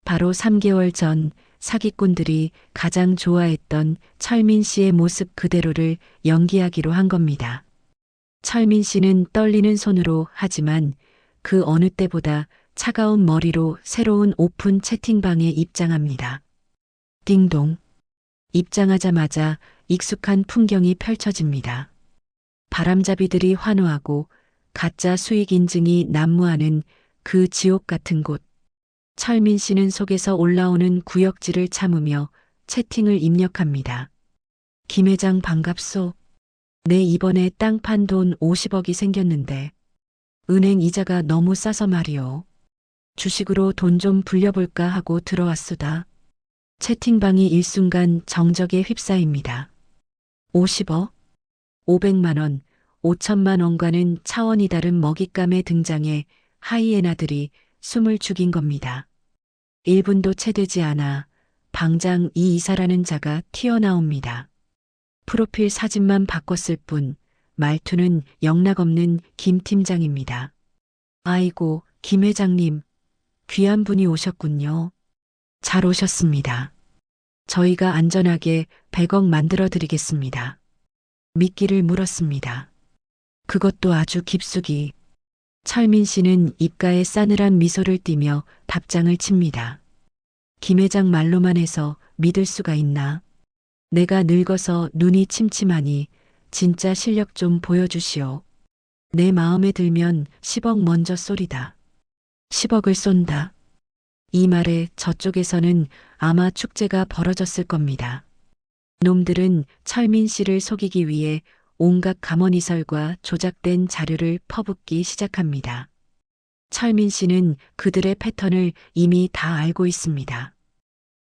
[SPEAKER 3] 바로 3개월 전 사기꾼들이 가장 좋아했던 철민 씨의 모습 그대로를 연기하기로 한 겁니다. 철민 씨는 떨리는 손으로 하지만 그 어느 때보다 차가운 머리로 새로운 오픈 채팅방에 입장합니다. 띵동. 입장하자마자 익숙한 풍경이 펼쳐집니다. 바람잡이들이 환호하고 가짜 수익 인증이 난무하는 그 지옥 같은 곳. 철민 씨는 속에서 올라오는 구역질을 참으며 채팅을 입력합니다. 김 회장 반갑소. 내 이번에 땅 판 돈 50억이 생겼는데 은행 이자가 너무 싸서 말이오. 주식으로 돈 좀 불려볼까 하고 들어왔수다. 채팅방이 일순간 정적에 휩싸입니다. 50억? 500만 원, 5천만 원과는 차원이 다른 먹잇감의 등장에 하이에나들이 숨을 죽인 겁니다. 1분도 채 되지 않아 방장 이 이사라는 자가 튀어나옵니다. 프로필 사진만 바꿨을 뿐 말투는 영락없는 김 팀장입니다. 아이고, 김 회장님, 귀한 분이 오셨군요. 잘 오셨습니다. 저희가 안전하게 100억 만들어 드리겠습니다. 미끼를 물었습니다. 그것도 아주 깊숙이. 철민 씨는 입가에 싸늘한 미소를 띠며 답장을 칩니다. 김 회장 말로만 해서 믿을 수가 있나? 내가 늙어서 눈이 침침하니 진짜 실력 좀 보여주시오. 내 마음에 들면 10억 먼저 쏘리다. 10억을 쏜다. 이 말에 저쪽에서는 아마 축제가 벌어졌을 겁니다. 놈들은 철민 씨를 속이기 위해 온갖 가머니설과 조작된 자료를 퍼붓기 시작합니다. 철민 씨는 그들의 패턴을 이미 다 알고 있습니다.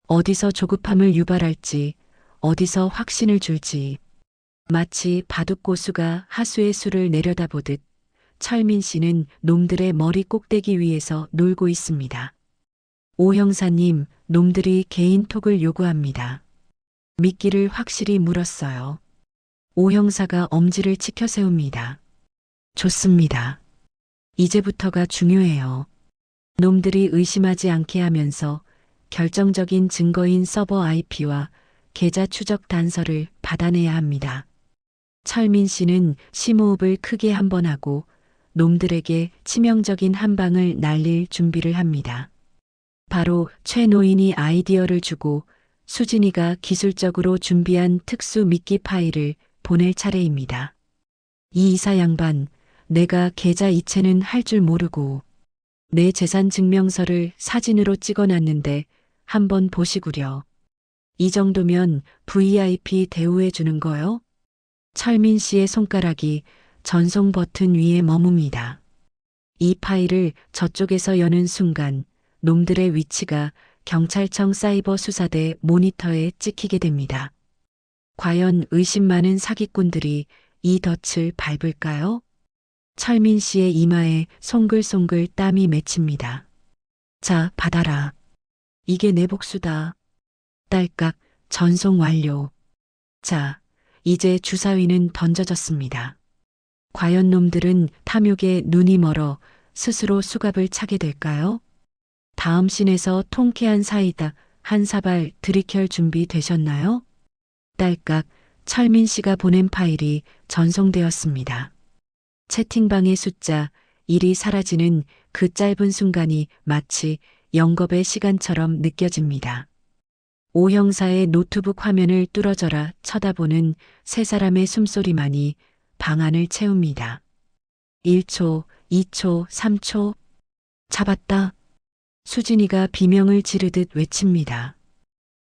[SPEAKER 3] 어디서 조급함을 유발할지, 어디서 확신을 줄지, 마치 바둑고수가 하수의 수를 내려다보듯 철민 씨는 놈들의 머리 꼭대기 위에서 놀고 있습니다. 오 형사님, 놈들이 개인톡을 요구합니다. 미끼를 확실히 물었어요. 오 형사가 엄지를 치켜 세웁니다. 좋습니다. 이제부터가 중요해요. 놈들이 의심하지 않게 하면서 결정적인 증거인 서버 IP와 계좌 추적 단서를 받아내야 합니다. 철민 씨는 심호흡을 크게 한 번 하고 놈들에게 치명적인 한 방을 날릴 준비를 합니다. 바로 최 노인이 아이디어를 주고 수진이가 기술적으로 준비한 특수 미끼 파일을 보낼 차례입니다. 이 이사 양반, 내가 계좌 이체는 할 줄 모르고 내 재산 증명서를 사진으로 찍어놨는데 한번 보시구려. 이 정도면 VIP 대우해 주는 거요? 철민 씨의 손가락이 전송 버튼 위에 머뭅니다. 이 파일을 저쪽에서 여는 순간 놈들의 위치가 경찰청 사이버 수사대 모니터에 찍히게 됩니다. 과연 의심 많은 사기꾼들이 이 덫을 밟을까요? 철민 씨의 이마에 송글송글 땀이 맺힙니다. 자, 받아라. 이게 내 복수다. 딸깍, 전송 완료. 자, 이제 주사위는 던져졌습니다. 과연 놈들은 탐욕에 눈이 멀어 스스로 수갑을 차게 될까요? 다음 씬에서 통쾌한 사이다 한 사발 들이킬 준비 되셨나요? 딸깍, 철민 씨가 보낸 파일이 전송되었습니다. 채팅방의 숫자 1이 사라지는 그 짧은 순간이 마치 영겁의 시간처럼 느껴집니다. 오 형사의 노트북 화면을 뚫어져라 쳐다보는 세 사람의 숨소리만이 방안을 채웁니다. 1초, 2초, 3초. 잡았다. 수진이가 비명을 지르듯 외칩니다.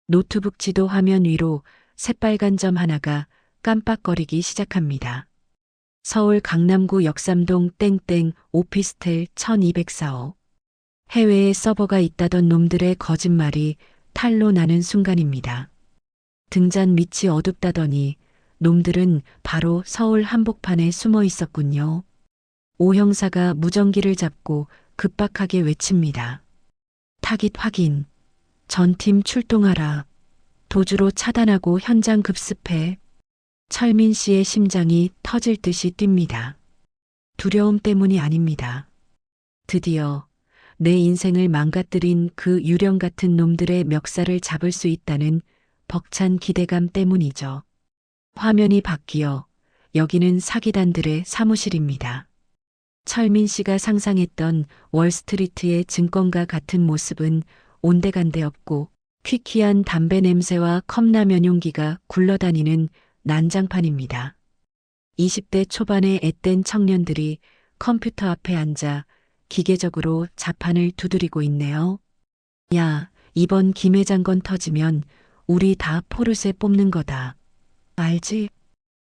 [SPEAKER 3] 노트북 지도 화면 위로 새빨간 점 하나가 깜빡거리기 시작합니다. 서울 강남구 역삼동 땡땡 오피스텔 1204호. 해외에 서버가 있다던 놈들의 거짓말이 탈로 나는 순간입니다. 등잔 밑이 어둡다더니 놈들은 바로 서울 한복판에 숨어 있었군요. 오 형사가 무전기를 잡고 급박하게 외칩니다. 타깃 확인. 전팀 출동하라. 도주로 차단하고 현장 급습해. 철민 씨의 심장이 터질 듯이 뜁니다. 두려움 때문이 아닙니다. 드디어 내 인생을 망가뜨린 그 유령 같은 놈들의 멱살을 잡을 수 있다는 벅찬 기대감 때문이죠. 화면이 바뀌어 여기는 사기단들의 사무실입니다. 철민 씨가 상상했던 월스트리트의 증권가 같은 모습은 온데간데 없고 퀴퀴한 담배 냄새와 컵라면 용기가 굴러다니는 난장판입니다. 20대 초반의 앳된 청년들이 컴퓨터 앞에 앉아 기계적으로 자판을 두드리고 있네요. 야, 이번 김회장 건 터지면 우리 다 포르쉐 뽑는 거다. 알지?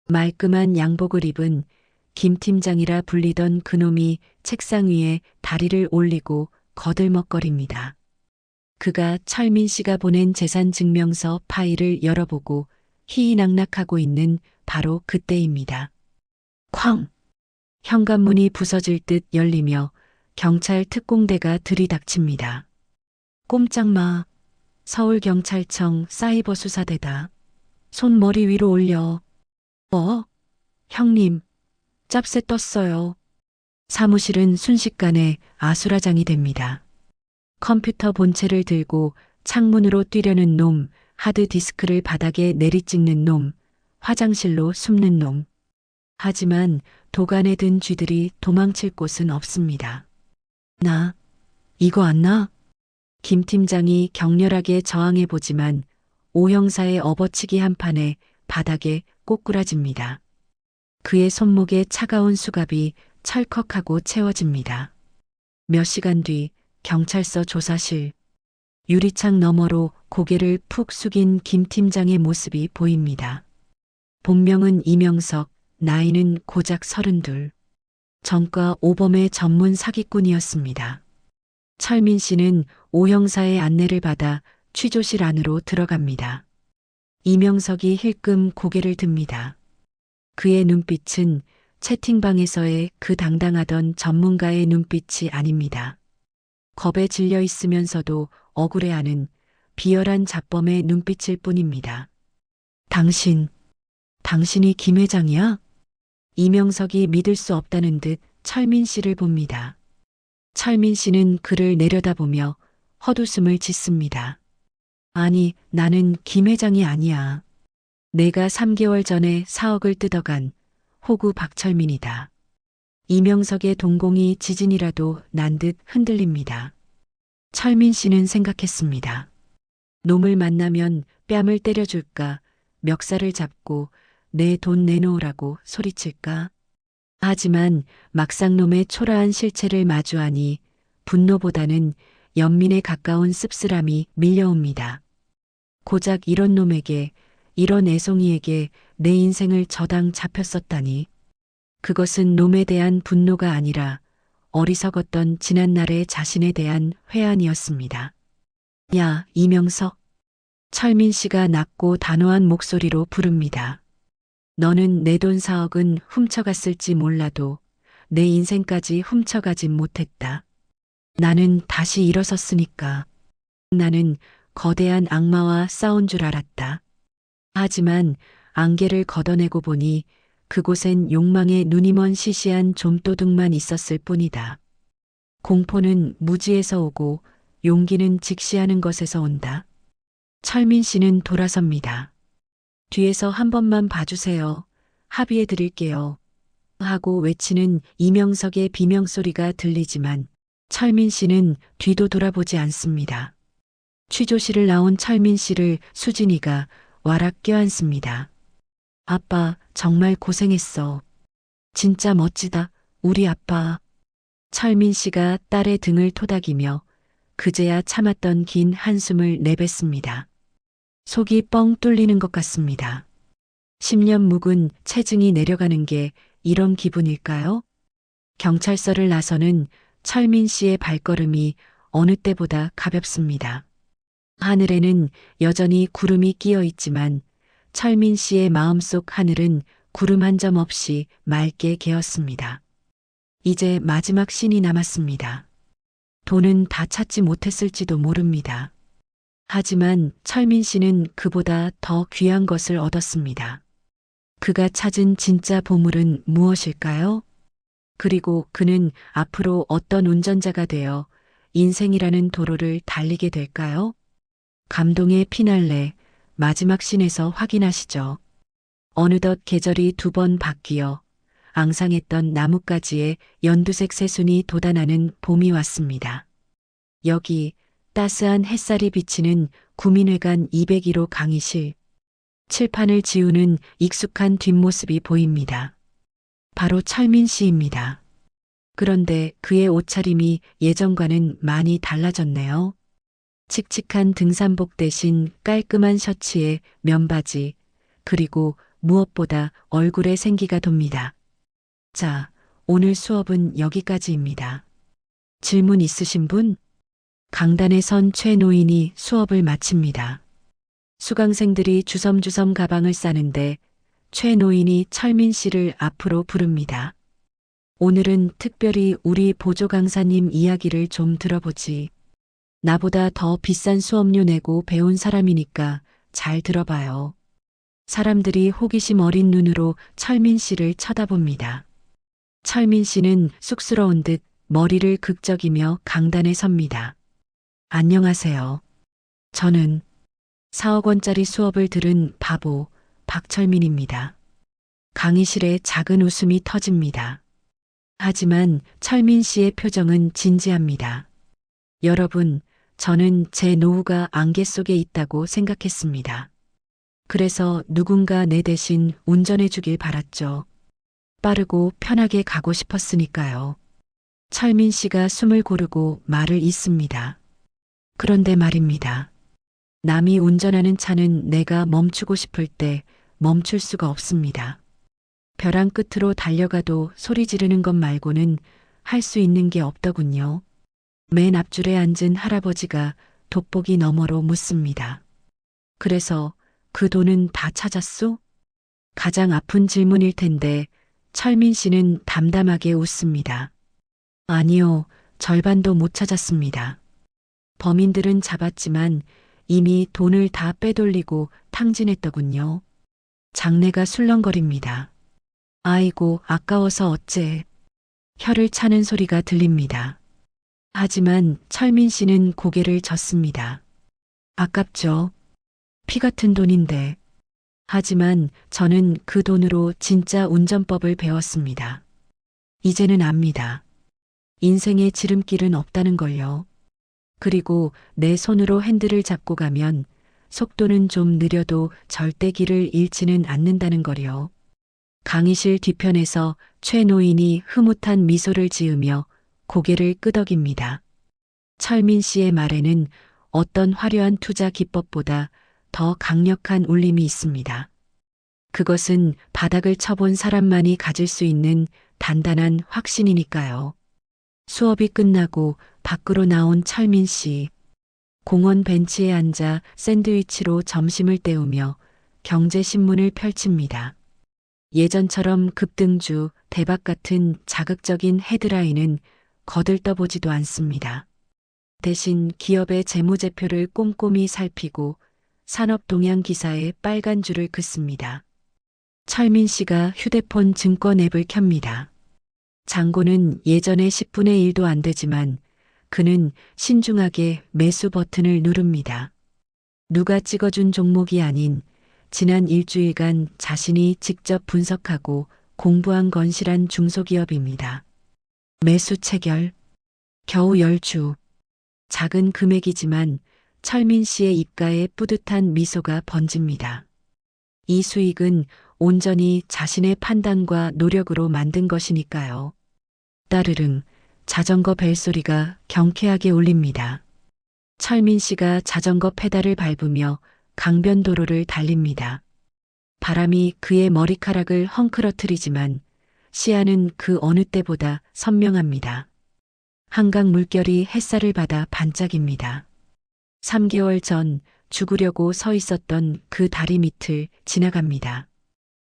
[SPEAKER 3] 말끔한 양복을 입은 김 팀장이라 불리던 그놈이 책상 위에 다리를 올리고 거들먹거립니다. 그가 철민 씨가 보낸 재산증명서 파일을 열어보고 희희낙낙하고 있는 바로 그때입니다. 쾅! 현관문이 부서질 듯 열리며 경찰 특공대가 들이닥칩니다. 꼼짝 마. 서울경찰청 사이버수사대다. 손 머리 위로 올려. 형님, 짭새 떴어요. 사무실은 순식간에 아수라장이 됩니다. 컴퓨터 본체를 들고 창문으로 뛰려는 놈, 하드디스크를 바닥에 내리찍는 놈, 화장실로 숨는 놈. 하지만 도간에 든 쥐들이 도망칠 곳은 없습니다. 나, 이거 안 나? 김 팀장이 격렬하게 저항해보지만 오 형사의 업어치기 한 판에 바닥에 꼬꾸라집니다. 그의 손목에 차가운 수갑이 철컥하고 채워집니다. 몇 시간 뒤 경찰서 조사실. 유리창 너머로 고개를 푹 숙인 김 팀장의 모습이 보입니다. 본명은 이명석, 나이는 고작 32. 전과 오범의 전문 사기꾼이었습니다. 철민 씨는 오 형사의 안내를 받아 취조실 안으로 들어갑니다. 이명석이 힐끔 고개를 듭니다. 그의 눈빛은 채팅방에서의 그 당당하던 전문가의 눈빛이 아닙니다. 겁에 질려 있으면서도 억울해하는 비열한 잡범의 눈빛일 뿐입니다. 당신이 김 회장이야? 이명석이 믿을 수 없다는 듯 철민 씨를 봅니다. 철민 씨는 그를 내려다보며 헛웃음을 짓습니다. 아니, 나는 김 회장이 아니야. 내가 3개월 전에 4억을 뜯어간 호구 박철민이다. 이명석의 동공이 지진이라도 난 듯 흔들립니다. 철민 씨는 생각했습니다. 놈을 만나면 뺨을 때려줄까, 멱살을 잡고 내 돈 내놓으라고 소리칠까? 하지만 막상 놈의 초라한 실체를 마주하니 분노보다는 연민에 가까운 씁쓸함이 밀려옵니다. 고작 이런 놈에게, 이런 애송이에게 내 인생을 저당 잡혔었다니. 그것은 놈에 대한 분노가 아니라 어리석었던 지난날의 자신에 대한 회한이었습니다. 야, 이명석. 철민 씨가 낮고 단호한 목소리로 부릅니다. 너는 내 돈 4억은 훔쳐갔을지 몰라도 내 인생까지 훔쳐가진 못했다. 나는 다시 일어섰으니까. 나는 거대한 악마와 싸운 줄 알았다. 하지만 안개를 걷어내고 보니 그곳엔 욕망의 눈이 먼 시시한 좀도둑만 있었을 뿐이다. 공포는 무지에서 오고 용기는 직시하는 것에서 온다. 철민 씨는 돌아섭니다. 뒤에서 한 번만 봐주세요. 합의해 드릴게요. 하고 외치는 이명석의 비명소리가 들리지만 철민 씨는 뒤도 돌아보지 않습니다. 취조실을 나온 철민 씨를 수진이가 와락 껴안습니다. 아빠, 정말 고생했어. 진짜 멋지다, 우리 아빠. 철민 씨가 딸의 등을 토닥이며 그제야 참았던 긴 한숨을 내뱉습니다. 속이 뻥 뚫리는 것 같습니다. 10년 묵은 체증이 내려가는 게 이런 기분일까요? 경찰서를 나서는 철민 씨의 발걸음이 어느 때보다 가볍습니다. 하늘에는 여전히 구름이 끼어 있지만 철민 씨의 마음속 하늘은 구름 한 점 없이 맑게 개었습니다. 이제 마지막 신이 남았습니다. 돈은 다 찾지 못했을지도 모릅니다. 하지만 철민 씨는 그보다 더 귀한 것을 얻었습니다. 그가 찾은 진짜 보물은 무엇일까요? 그리고 그는 앞으로 어떤 운전자가 되어 인생이라는 도로를 달리게 될까요? 감동의 피날레, 마지막 씬에서 확인하시죠. 어느덧 계절이 2번 바뀌어 앙상했던 나뭇가지에 연두색 새순이 돋아나는 봄이 왔습니다. 여기 따스한 햇살이 비치는 구민회관 201호 강의실. 칠판을 지우는 익숙한 뒷모습이 보입니다. 바로 철민 씨입니다. 그런데 그의 옷차림이 예전과는 많이 달라졌네요. 칙칙한 등산복 대신 깔끔한 셔츠에 면바지, 그리고 무엇보다 얼굴에 생기가 돕니다. 자, 오늘 수업은 여기까지입니다. 질문 있으신 분? 강단에 선 최 노인이 수업을 마칩니다. 수강생들이 주섬주섬 가방을 싸는데 최 노인이 철민 씨를 앞으로 부릅니다. 오늘은 특별히 우리 보조 강사님 이야기를 좀 들어보지. 나보다 더 비싼 수업료 내고 배운 사람이니까 잘 들어봐요. 사람들이 호기심 어린 눈으로 철민 씨를 쳐다봅니다. 철민 씨는 쑥스러운 듯 머리를 극적이며 강단에 섭니다. 안녕하세요. 저는 4억 원짜리 수업을 들은 바보 박철민입니다. 강의실에 작은 웃음이 터집니다. 하지만 철민 씨의 표정은 진지합니다. 여러분, 저는 제 노후가 안개 속에 있다고 생각했습니다. 그래서 누군가 내 대신 운전해 주길 바랐죠. 빠르고 편하게 가고 싶었으니까요. 철민 씨가 숨을 고르고 말을 잇습니다. 그런데 말입니다. 남이 운전하는 차는 내가 멈추고 싶을 때 멈출 수가 없습니다. 벼랑 끝으로 달려가도 소리 지르는 것 말고는 할 수 있는 게 없더군요. 맨 앞줄에 앉은 할아버지가 돋보기 너머로 묻습니다. 그래서 그 돈은 다 찾았소? 가장 아픈 질문일 텐데 철민 씨는 담담하게 웃습니다. 아니요, 절반도 못 찾았습니다. 범인들은 잡았지만 이미 돈을 다 빼돌리고 탕진했더군요. 장내가 술렁거립니다. 아이고, 아까워서 어째. 혀를 차는 소리가 들립니다. 하지만 철민 씨는 고개를 젓습니다. 아깝죠. 피 같은 돈인데. 하지만 저는 그 돈으로 진짜 운전법을 배웠습니다. 이제는 압니다. 인생에 지름길은 없다는 걸요. 그리고 내 손으로 핸들을 잡고 가면 속도는 좀 느려도 절대 길을 잃지는 않는다는 거요. 강의실 뒤편에서 최 노인이 흐뭇한 미소를 지으며 고개를 끄덕입니다. 철민 씨의 말에는 어떤 화려한 투자 기법보다 더 강력한 울림이 있습니다. 그것은 바닥을 쳐본 사람만이 가질 수 있는 단단한 확신이니까요. 수업이 끝나고 밖으로 나온 철민 씨. 공원 벤치에 앉아 샌드위치로 점심을 때우며 경제신문을 펼칩니다. 예전처럼 급등주, 대박 같은 자극적인 헤드라인은 거들떠보지도 않습니다. 대신 기업의 재무제표를 꼼꼼히 살피고 산업 동향 기사에 빨간 줄을 긋습니다. 철민 씨가 휴대폰 증권 앱을 켭니다. 잔고는 예전의 10분의 1도 안 되지만 그는 신중하게 매수 버튼을 누릅니다. 누가 찍어준 종목이 아닌 지난 일주일간 자신이 직접 분석하고 공부한 건실한 중소기업입니다. 매수 체결. 겨우 10주. 작은 금액이지만 철민 씨의 입가에 뿌듯한 미소가 번집니다. 이 수익은 온전히 자신의 판단과 노력으로 만든 것이니까요. 따르릉 자전거 벨소리가 경쾌하게 울립니다. 철민 씨가 자전거 페달을 밟으며 강변도로를 달립니다. 바람이 그의 머리카락을 헝클어뜨리지만 시야는 그 어느 때보다 선명합니다. 한강 물결이 햇살을 받아 반짝입니다. 3개월 전 죽으려고 서 있었던 그 다리 밑을 지나갑니다.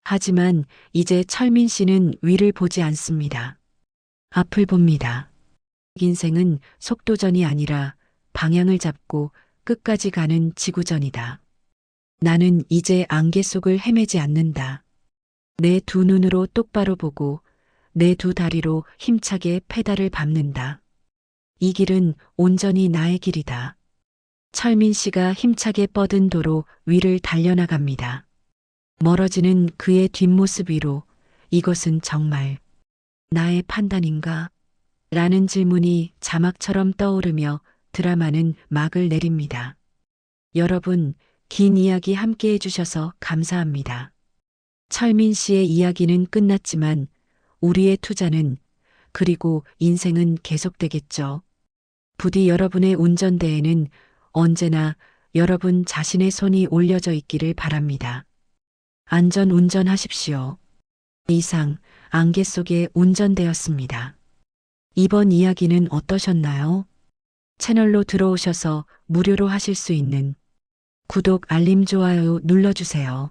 [SPEAKER 3] 하지만 이제 철민 씨는 위를 보지 않습니다. 앞을 봅니다. 인생은 속도전이 아니라 방향을 잡고 끝까지 가는 지구전이다. 나는 이제 안개 속을 헤매지 않는다. 내 두 눈으로 똑바로 보고 내 두 다리로 힘차게 페달을 밟는다. 이 길은 온전히 나의 길이다. 철민 씨가 힘차게 뻗은 도로 위를 달려나갑니다. 멀어지는 그의 뒷모습 위로 이것은 정말 나의 판단인가? 라는 질문이 자막처럼 떠오르며 드라마는 막을 내립니다. 여러분, 긴 이야기 함께 해주셔서 감사합니다. 철민 씨의 이야기는 끝났지만 우리의 투자는 그리고 인생은 계속되겠죠. 부디 여러분의 운전대에는 언제나 여러분 자신의 손이 올려져 있기를 바랍니다. 안전 운전하십시오. 이상 안개 속의 운전대였습니다. 이번 이야기는 어떠셨나요? 채널로 들어오셔서 무료로 하실 수 있는 구독, 알림, 좋아요 눌러주세요.